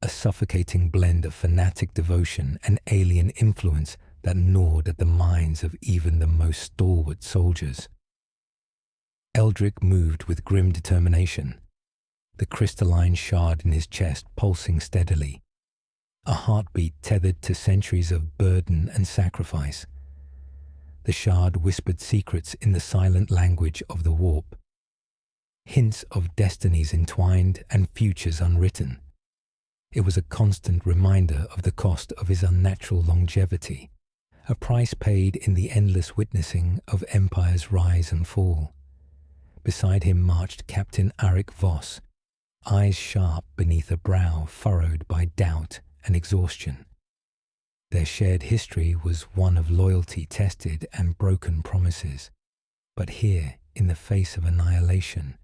a suffocating blend of fanatic devotion and alien influence that gnawed at the minds of even the most stalwart soldiers. Eldric moved with grim determination, the crystalline shard in his chest pulsing steadily, a heartbeat tethered to centuries of burden and sacrifice. The shard whispered secrets in the silent language of the warp, hints of destinies entwined and futures unwritten. It was a constant reminder of the cost of his unnatural longevity, a price paid in the endless witnessing of Empire's rise and fall. Beside him marched Captain Arik Voss, eyes sharp beneath a brow furrowed by doubt and exhaustion. Their shared history was one of loyalty tested and broken promises, but here, in the face of annihilation,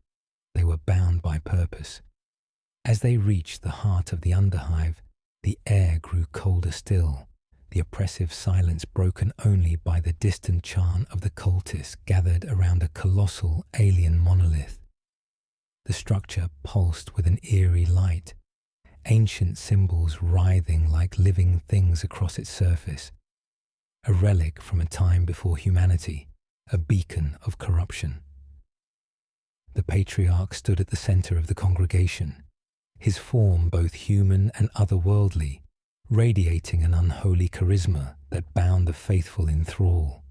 they were bound by purpose. As they reached the heart of the Underhive, the air grew colder still, the oppressive silence broken only by the distant chant of the cultists gathered around a colossal alien monolith. The structure pulsed with an eerie light, ancient symbols writhing like living things across its surface, a relic from a time before humanity, a beacon of corruption. The Patriarch stood at the center of the congregation, his form both human and otherworldly, radiating an unholy charisma that bound the faithful in thrall.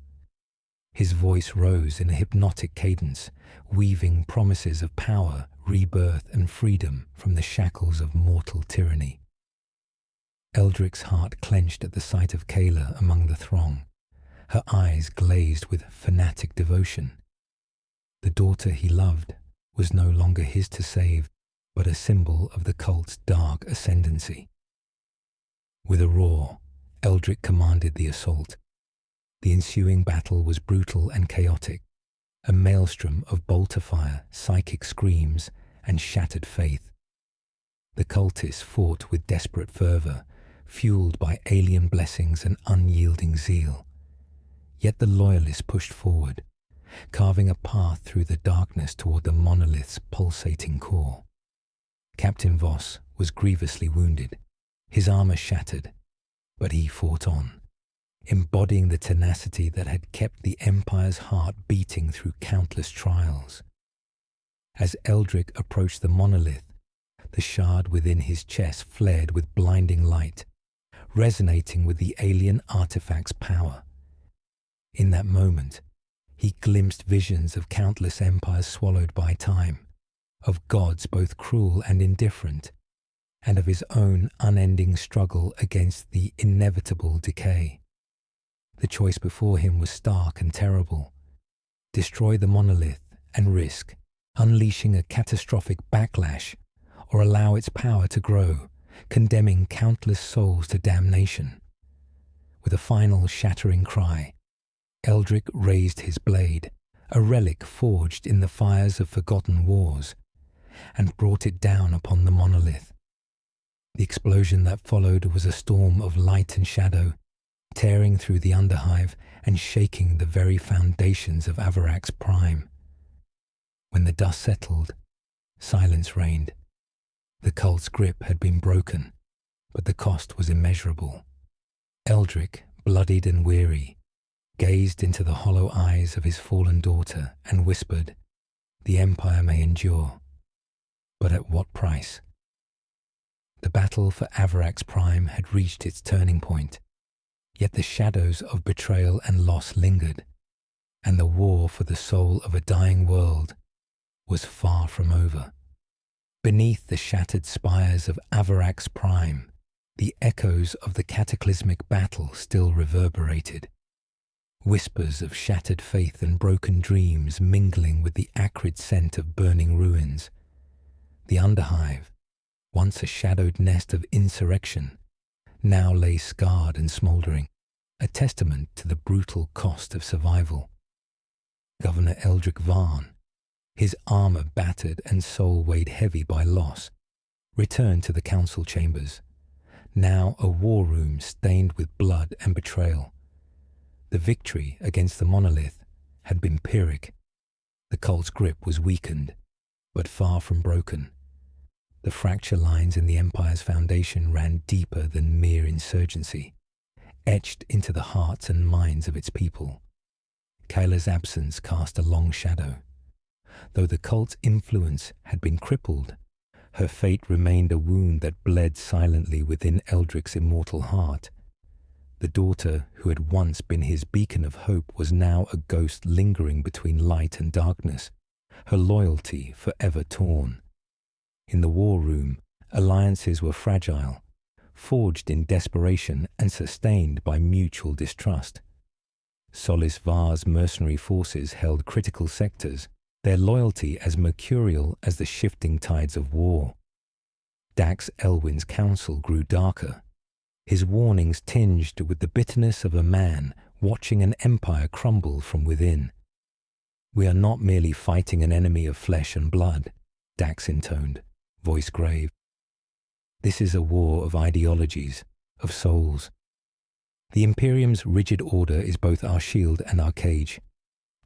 His voice rose in a hypnotic cadence, weaving promises of power, rebirth, and freedom from the shackles of mortal tyranny. Eldric's heart clenched at the sight of Kayla among the throng, her eyes glazed with fanatic devotion. The daughter he loved was no longer his to save, but a symbol of the cult's dark ascendancy. With a roar, Eldric commanded the assault. The ensuing battle was brutal and chaotic, a maelstrom of bolter fire, psychic screams, and shattered faith. The cultists fought with desperate fervor, fueled by alien blessings and unyielding zeal. Yet the loyalists pushed forward, carving a path through the darkness toward the monolith's pulsating core. Captain Voss was grievously wounded, his armor shattered, but he fought on, embodying the tenacity that had kept the Empire's heart beating through countless trials. As Eldrick approached the monolith, the shard within his chest flared with blinding light, resonating with the alien artifact's power. In that moment, he glimpsed visions of countless empires swallowed by time, of gods both cruel and indifferent, and of his own unending struggle against the inevitable decay. The choice before him was stark and terrible: destroy the monolith and risk unleashing a catastrophic backlash, or allow its power to grow, condemning countless souls to damnation. With a final shattering cry, Eldrick raised his blade, a relic forged in the fires of forgotten wars, and brought it down upon the monolith. The explosion that followed was a storm of light and shadow, tearing through the underhive and shaking the very foundations of Avarax Prime. When the dust settled, silence reigned. The cult's grip had been broken, but the cost was immeasurable. Eldrick, bloodied and weary, gazed into the hollow eyes of his fallen daughter and whispered, "The Empire may endure, but at what price?" The battle for Avarax Prime had reached its turning point, yet the shadows of betrayal and loss lingered, and the war for the soul of a dying world was far from over. Beneath the shattered spires of Avarax Prime, the echoes of the cataclysmic battle still reverberated, whispers of shattered faith and broken dreams mingling with the acrid scent of burning ruins. The underhive, once a shadowed nest of insurrection, now lay scarred and smouldering, a testament to the brutal cost of survival. Governor Eldrick Varn, his armor battered and soul weighed heavy by loss, returned to the council chambers, now a war room stained with blood and betrayal. The victory against the monolith had been Pyrrhic. The cult's grip was weakened, but far from broken. The fracture lines in the Empire's foundation ran deeper than mere insurgency, etched into the hearts and minds of its people. Kyla's absence cast a long shadow. Though the cult's influence had been crippled, her fate remained a wound that bled silently within Eldrick's immortal heart. The daughter who had once been his beacon of hope was now a ghost lingering between light and darkness, her loyalty forever torn. In the war room, alliances were fragile, forged in desperation and sustained by mutual distrust. Solis Var's mercenary forces held critical sectors, their loyalty as mercurial as the shifting tides of war. Dax Elwyn's counsel grew darker, his warnings tinged with the bitterness of a man watching an empire crumble from within. "We are not merely fighting an enemy of flesh and blood," Dax intoned, voice grave. "This is a war of ideologies, of souls. The Imperium's rigid order is both our shield and our cage.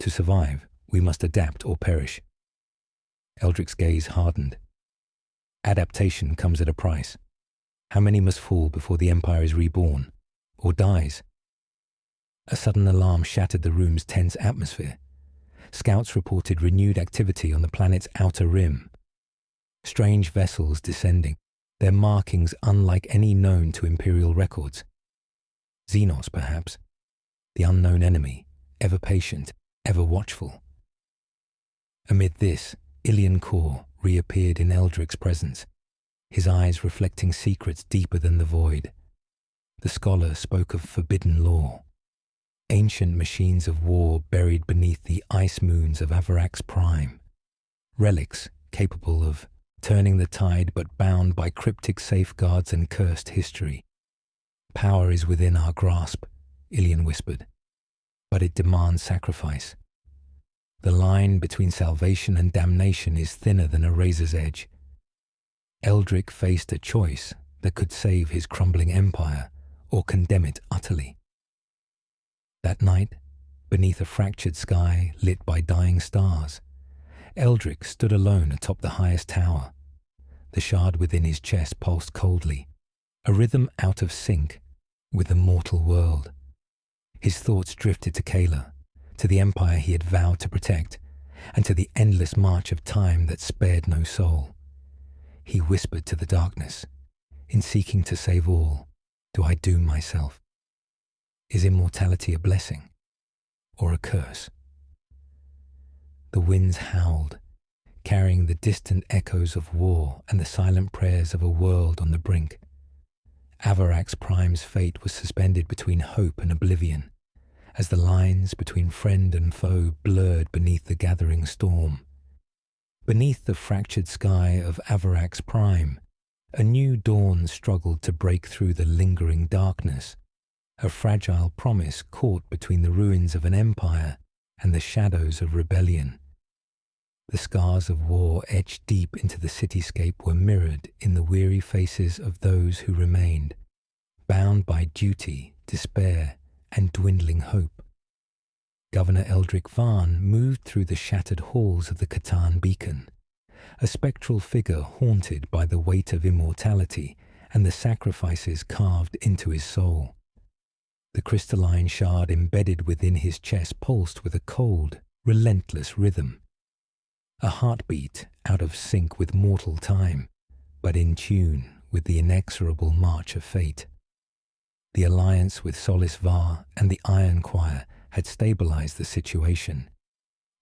To survive, we must adapt or perish." Eldrick's gaze hardened. "Adaptation comes at a price. How many must fall before the Empire is reborn, or dies?" A sudden alarm shattered the room's tense atmosphere. Scouts reported renewed activity on the planet's outer rim. Strange vessels descending, their markings unlike any known to Imperial records. Xenos, perhaps, the unknown enemy, ever patient, ever watchful. Amid this, Ilian Kor reappeared in Eldrick's presence, his eyes reflecting secrets deeper than the void. The scholar spoke of forbidden lore, ancient machines of war buried beneath the ice moons of Avarax Prime, relics capable of turning the tide but bound by cryptic safeguards and cursed history. "Power is within our grasp," Ilian whispered, "but it demands sacrifice. The line between salvation and damnation is thinner than a razor's edge." Eldrick faced a choice that could save his crumbling empire or condemn it utterly. That night, beneath a fractured sky lit by dying stars, Eldrick stood alone atop the highest tower. The shard within his chest pulsed coldly, a rhythm out of sync with the mortal world. His thoughts drifted to Kayla, to the empire he had vowed to protect, and to the endless march of time that spared no soul. He whispered to the darkness, "In seeking to save all, do I doom myself? Is immortality a blessing or a curse?" The winds howled, carrying the distant echoes of war and the silent prayers of a world on the brink. Avarax Prime's fate was suspended between hope and oblivion, as the lines between friend and foe blurred beneath the gathering storm. Beneath the fractured sky of Avarax Prime, a new dawn struggled to break through the lingering darkness, a fragile promise caught between the ruins of an empire and the shadows of rebellion. The scars of war etched deep into the cityscape were mirrored in the weary faces of those who remained, bound by duty, despair, and dwindling hope. Governor Eldrick Varn moved through the shattered halls of the Catan beacon, a spectral figure haunted by the weight of immortality and the sacrifices carved into his soul. The crystalline shard embedded within his chest pulsed with a cold, relentless rhythm, a heartbeat out of sync with mortal time, but in tune with the inexorable march of fate. The alliance with Solis Var and the Iron Choir had stabilized the situation,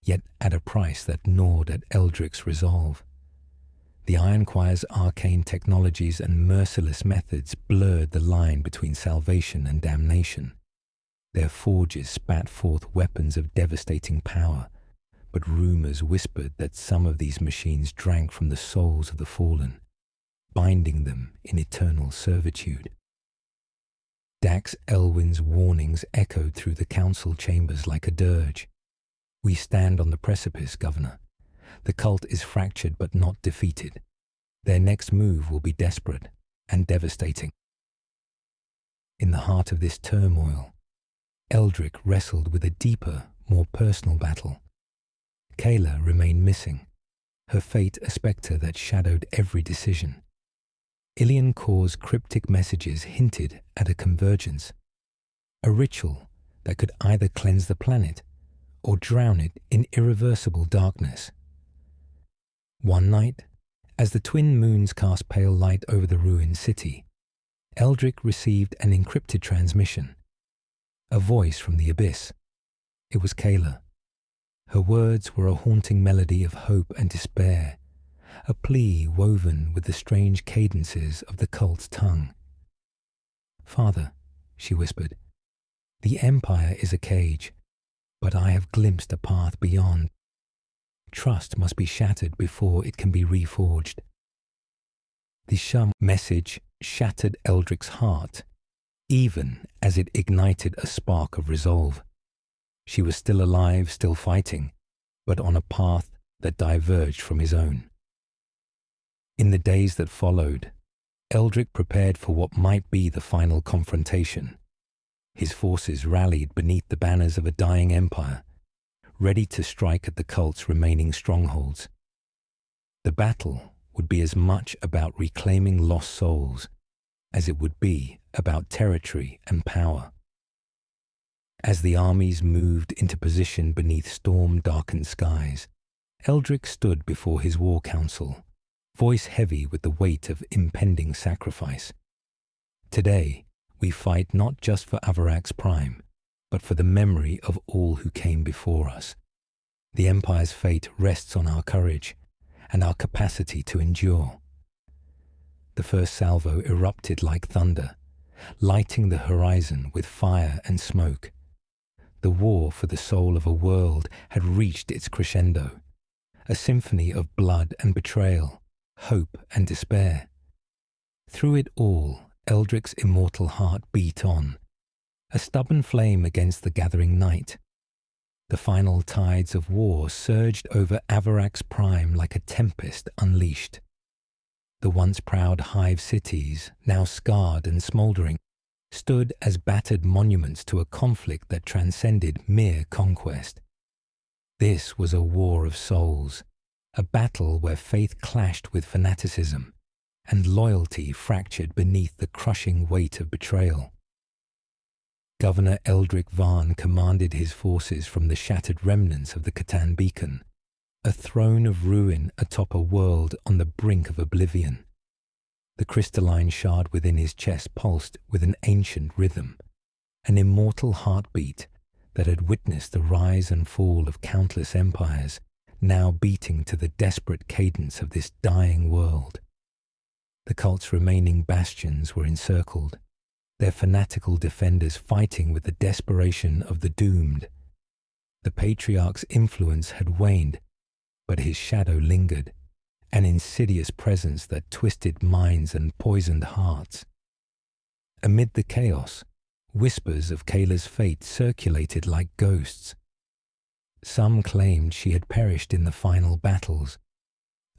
yet at a price that gnawed at Eldrick's resolve. The Iron Choir's arcane technologies and merciless methods blurred the line between salvation and damnation. Their forges spat forth weapons of devastating power, but rumors whispered that some of these machines drank from the souls of the fallen, binding them in eternal servitude. Dax Elwyn's warnings echoed through the council chambers like a dirge. "We stand on the precipice, Governor. The cult is fractured but not defeated. Their next move will be desperate and devastating." In the heart of this turmoil, Eldrick wrestled with a deeper, more personal battle. Kayla remained missing, her fate a spectre that shadowed every decision. Ilian Kor's cryptic messages hinted at a convergence, a ritual that could either cleanse the planet or drown it in irreversible darkness. One night, as the twin moons cast pale light over the ruined city, Eldrick received an encrypted transmission, a voice from the abyss. It was Kayla. Her words were a haunting melody of hope and despair, a plea woven with the strange cadences of the cult's tongue. "Father," she whispered, "the Empire is a cage, but I have glimpsed a path beyond. Trust must be shattered before it can be reforged." The Shum message shattered Eldrick's heart, even as it ignited a spark of resolve. She was still alive, still fighting, but on a path that diverged from his own. In the days that followed, Eldrick prepared for what might be the final confrontation. His forces rallied beneath the banners of a dying empire, ready to strike at the cult's remaining strongholds. The battle would be as much about reclaiming lost souls as it would be about territory and power. As the armies moved into position beneath storm-darkened skies, Eldrick stood before his war council, voice heavy with the weight of impending sacrifice. "Today, we fight not just for Avarax Prime, but for the memory of all who came before us. The Empire's fate rests on our courage and our capacity to endure." The first salvo erupted like thunder, lighting the horizon with fire and smoke. The war for the soul of a world had reached its crescendo, a symphony of blood and betrayal, hope and despair. Through it all, Eldrick's immortal heart beat on, a stubborn flame against the gathering night. The final tides of war surged over Avarax Prime like a tempest unleashed. The once proud hive cities, now scarred and smouldering, stood as battered monuments to a conflict that transcended mere conquest. This was a war of souls, a battle where faith clashed with fanaticism, and loyalty fractured beneath the crushing weight of betrayal. Governor Eldrick Varn commanded his forces from the shattered remnants of the Catan beacon, a throne of ruin atop a world on the brink of oblivion. The crystalline shard within his chest pulsed with an ancient rhythm, an immortal heartbeat that had witnessed the rise and fall of countless empires, now beating to the desperate cadence of this dying world. The cult's remaining bastions were encircled, their fanatical defenders fighting with the desperation of the doomed. The Patriarch's influence had waned, but his shadow lingered, an insidious presence that twisted minds and poisoned hearts. Amid the chaos, whispers of Kayla's fate circulated like ghosts. Some claimed she had perished in the final battles.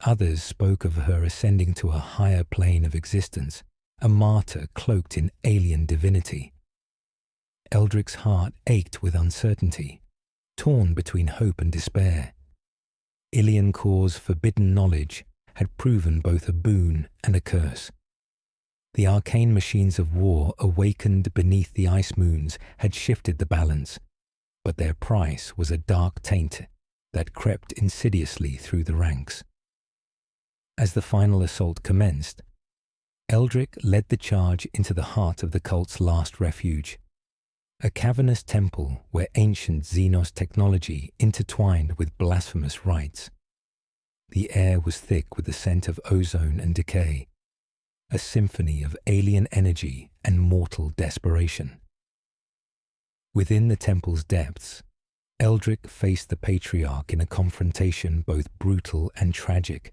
Others spoke of her ascending to a higher plane of existence, a martyr cloaked in alien divinity. Eldrick's heart ached with uncertainty, torn between hope and despair. Ilian Kor's forbidden knowledge had proven both a boon and a curse. The arcane machines of war awakened beneath the ice moons had shifted the balance, but their price was a dark taint that crept insidiously through the ranks. As the final assault commenced, Eldrick led the charge into the heart of the cult's last refuge, a cavernous temple where ancient Xenos technology intertwined with blasphemous rites. The air was thick with the scent of ozone and decay, a symphony of alien energy and mortal desperation. Within the temple's depths, Eldrick faced the Patriarch in a confrontation both brutal and tragic.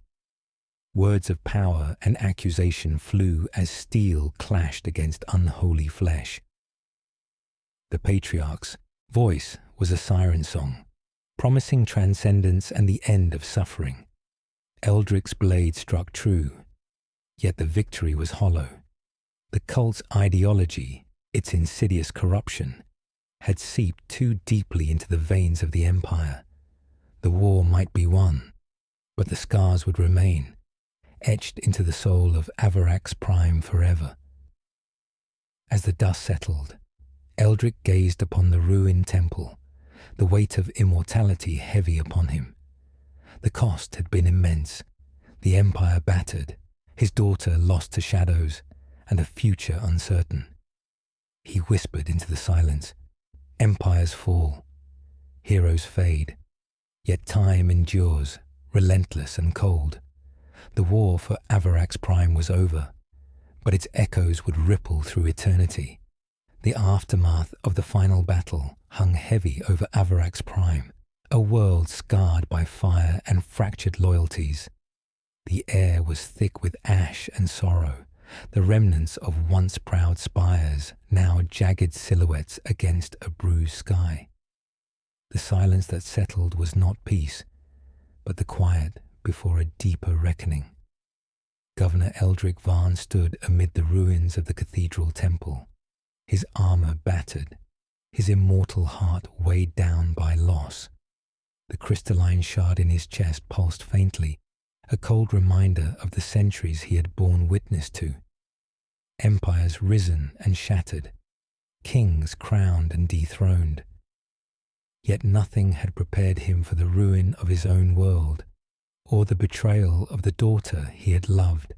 Words of power and accusation flew as steel clashed against unholy flesh. The Patriarch's voice was a siren song, promising transcendence and the end of suffering. Eldrick's blade struck true, yet the victory was hollow. The cult's ideology, its insidious corruption, had seeped too deeply into the veins of the Empire. The war might be won, but the scars would remain, etched into the soul of Avarax Prime forever. As the dust settled, Eldrick gazed upon the ruined temple, the weight of immortality heavy upon him. The cost had been immense, the Empire battered, his daughter lost to shadows, and a future uncertain. He whispered into the silence, "Empires fall, heroes fade, yet time endures, relentless and cold." The war for Avarax Prime was over, but its echoes would ripple through eternity. The aftermath of the final battle hung heavy over Avarax Prime, a world scarred by fire and fractured loyalties. The air was thick with ash and sorrow, the remnants of once proud spires, now jagged silhouettes against a bruised sky. The silence that settled was not peace, but the quiet before a deeper reckoning. Governor Eldrick Varn stood amid the ruins of the cathedral temple, his armor battered, his immortal heart weighed down by loss. The crystalline shard in his chest pulsed faintly, a cold reminder of the centuries he had borne witness to. Empires risen and shattered, kings crowned and dethroned. Yet nothing had prepared him for the ruin of his own world, or the betrayal of the daughter he had loved.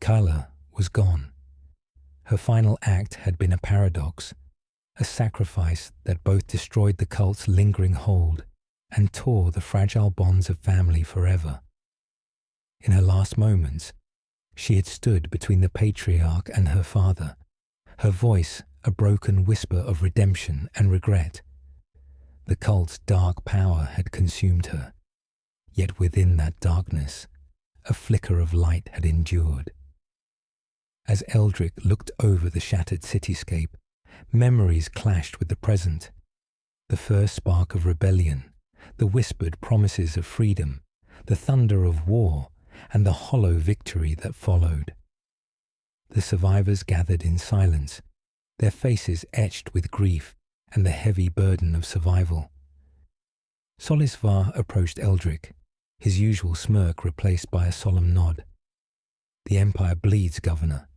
Kyla was gone. Her final act had been a paradox, a sacrifice that both destroyed the cult's lingering hold and tore the fragile bonds of family forever. In her last moments, she had stood between the Patriarch and her father, her voice a broken whisper of redemption and regret. The cult's dark power had consumed her, yet within that darkness, a flicker of light had endured. As Eldrick looked over the shattered cityscape, memories clashed with the present. The first spark of rebellion, the whispered promises of freedom, the thunder of war, and the hollow victory that followed. The survivors gathered in silence, their faces etched with grief and the heavy burden of survival. Solisvar approached Eldric, his usual smirk replaced by a solemn nod. "The Empire bleeds, Governor,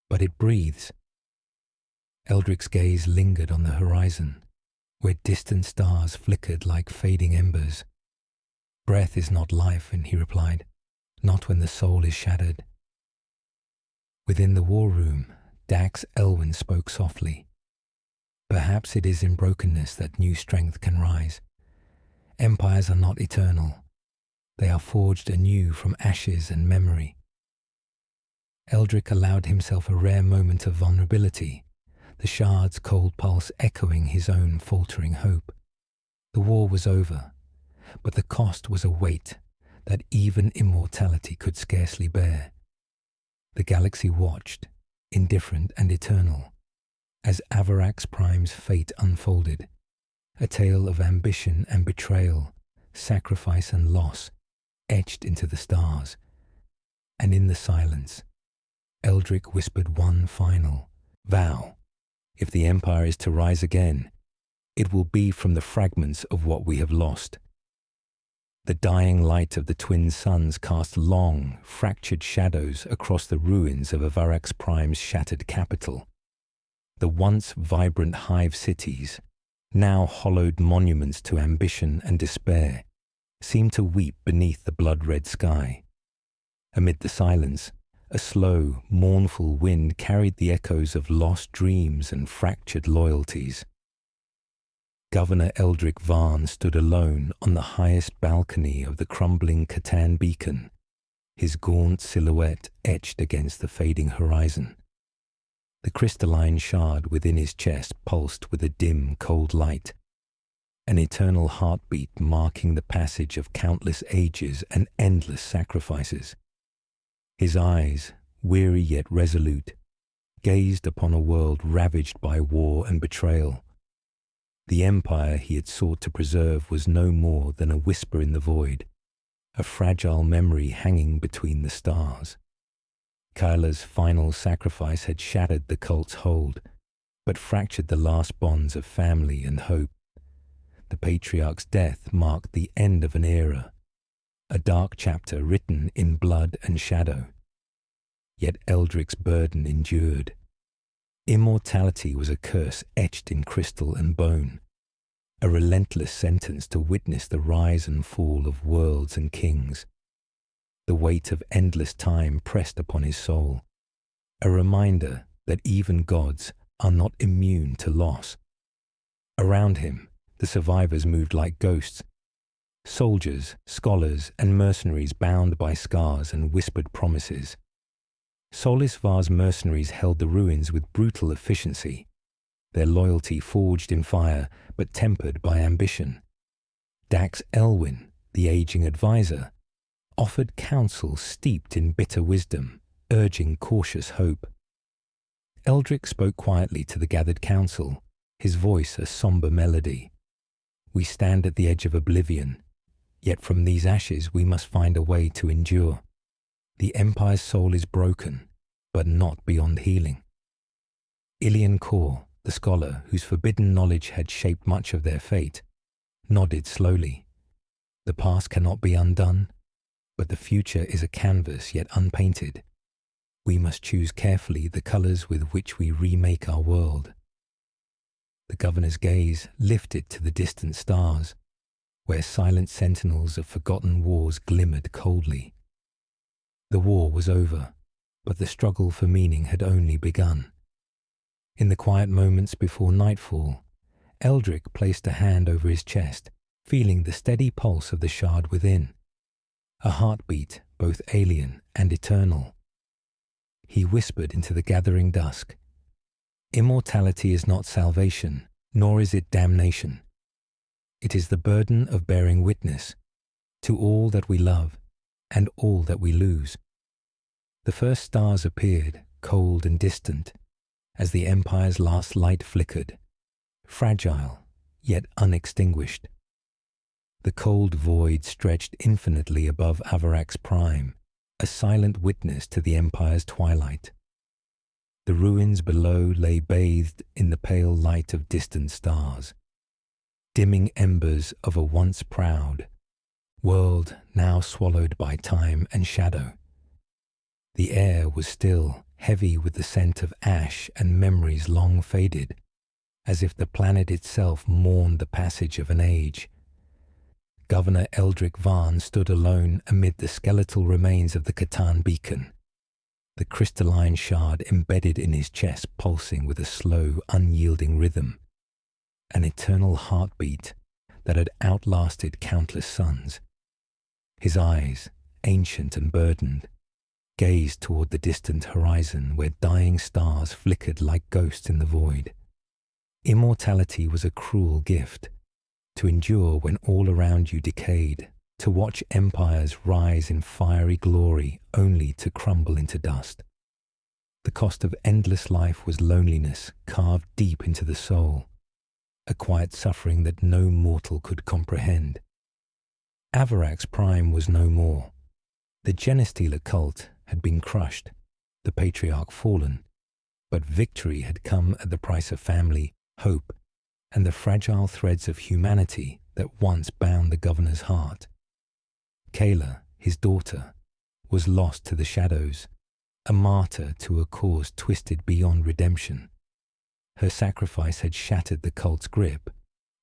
but it breathes." Eldric's gaze lingered on the horizon, where distant stars flickered like fading embers. "Breath is not life," and he replied, "not when the soul is shattered." Within the war room, Dax Elwyn spoke softly. "Perhaps it is in brokenness that new strength can rise. Empires are not eternal. They are forged anew from ashes and memory." Eldric allowed himself a rare moment of vulnerability, the shard's cold pulse echoing his own faltering hope. The war was over, but the cost was a weight that even immortality could scarcely bear. The galaxy watched, indifferent and eternal, as Avarax Prime's fate unfolded, a tale of ambition and betrayal, sacrifice and loss, etched into the stars. And in the silence, Eldric whispered one final vow: if the Empire is to rise again, it will be from the fragments of what we have lost. The dying light of the twin suns cast long, fractured shadows across the ruins of Avarax Prime's shattered capital. The once vibrant hive cities, now hollowed monuments to ambition and despair, seemed to weep beneath the blood-red sky. Amid the silence, a slow, mournful wind carried the echoes of lost dreams and fractured loyalties. Governor Eldric Varn stood alone on the highest balcony of the crumbling Catan beacon, his gaunt silhouette etched against the fading horizon. The crystalline shard within his chest pulsed with a dim, cold light, an eternal heartbeat marking the passage of countless ages and endless sacrifices. His eyes, weary yet resolute, gazed upon a world ravaged by war and betrayal. The empire he had sought to preserve was no more than a whisper in the void, a fragile memory hanging between the stars. Kyla's final sacrifice had shattered the cult's hold, but fractured the last bonds of family and hope. The patriarch's death marked the end of an era, a dark chapter written in blood and shadow. Yet Eldric's burden endured. Immortality was a curse etched in crystal and bone, a relentless sentence to witness the rise and fall of worlds and kings. The weight of endless time pressed upon his soul, a reminder that even gods are not immune to loss. Around him, the survivors moved like ghosts, soldiers, scholars, and mercenaries bound by scars and whispered promises. Solisvar's mercenaries held the ruins with brutal efficiency, their loyalty forged in fire but tempered by ambition. Dax Elwyn, the aging advisor, offered counsel steeped in bitter wisdom, urging cautious hope. Eldric spoke quietly to the gathered council, his voice a somber melody. "We stand at the edge of oblivion, yet from these ashes we must find a way to endure. The Empire's soul is broken, but not beyond healing." Ilian Kor, the scholar whose forbidden knowledge had shaped much of their fate, nodded slowly. "The past cannot be undone, but the future is a canvas yet unpainted. We must choose carefully the colors with which we remake our world." The governor's gaze lifted to the distant stars, where silent sentinels of forgotten wars glimmered coldly. The war was over, but the struggle for meaning had only begun. In the quiet moments before nightfall, Eldric placed a hand over his chest, feeling the steady pulse of the shard within, a heartbeat both alien and eternal. He whispered into the gathering dusk, "Immortality is not salvation, nor is it damnation. It is the burden of bearing witness to all that we love and all that we lose." The first stars appeared, cold and distant, as the Empire's last light flickered, fragile yet unextinguished. The cold void stretched infinitely above Avarax Prime, a silent witness to the Empire's twilight. The ruins below lay bathed in the pale light of distant stars, dimming embers of a once proud world now swallowed by time and shadow. The air was still, heavy with the scent of ash and memories long faded, as if the planet itself mourned the passage of an age. Governor Eldrick Varn stood alone amid the skeletal remains of the Catan beacon, the crystalline shard embedded in his chest pulsing with a slow, unyielding rhythm, an eternal heartbeat that had outlasted countless suns. His eyes, ancient and burdened, gazed toward the distant horizon where dying stars flickered like ghosts in the void. Immortality was a cruel gift, to endure when all around you decayed, to watch empires rise in fiery glory only to crumble into dust. The cost of endless life was loneliness carved deep into the soul, a quiet suffering that no mortal could comprehend. Avarax Prime was no more. The Genestealer cult had been crushed, the patriarch fallen, but victory had come at the price of family, hope, and the fragile threads of humanity that once bound the governor's heart. Kayla, his daughter, was lost to the shadows, a martyr to a cause twisted beyond redemption. Her sacrifice had shattered the cult's grip,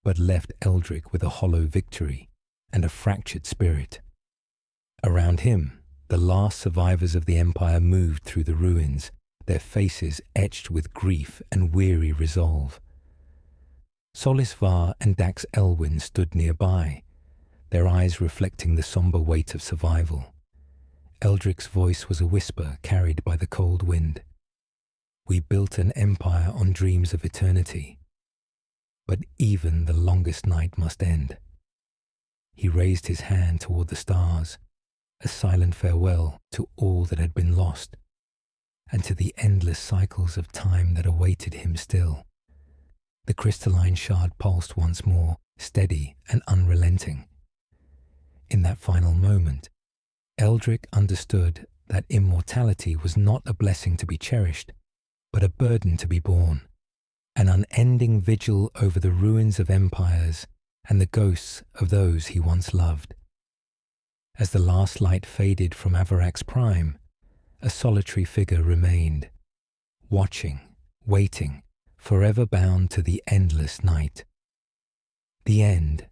but left Eldrick with a hollow victory and a fractured spirit. Around him, the last survivors of the Empire moved through the ruins, their faces etched with grief and weary resolve. Solis Var and Dax Elwyn stood nearby, their eyes reflecting the somber weight of survival. Eldrick's voice was a whisper carried by the cold wind. We built an empire on dreams of eternity, but even the longest night must end. He raised his hand toward the stars, a silent farewell to all that had been lost, and to the endless cycles of time that awaited him still. The crystalline shard pulsed once more, steady and unrelenting. In that final moment, Eldrick understood that immortality was not a blessing to be cherished, but a burden to be borne, an unending vigil over the ruins of empires and the ghosts of those he once loved. As the last light faded from Avarax Prime, a solitary figure remained, watching, waiting, forever bound to the endless night. The end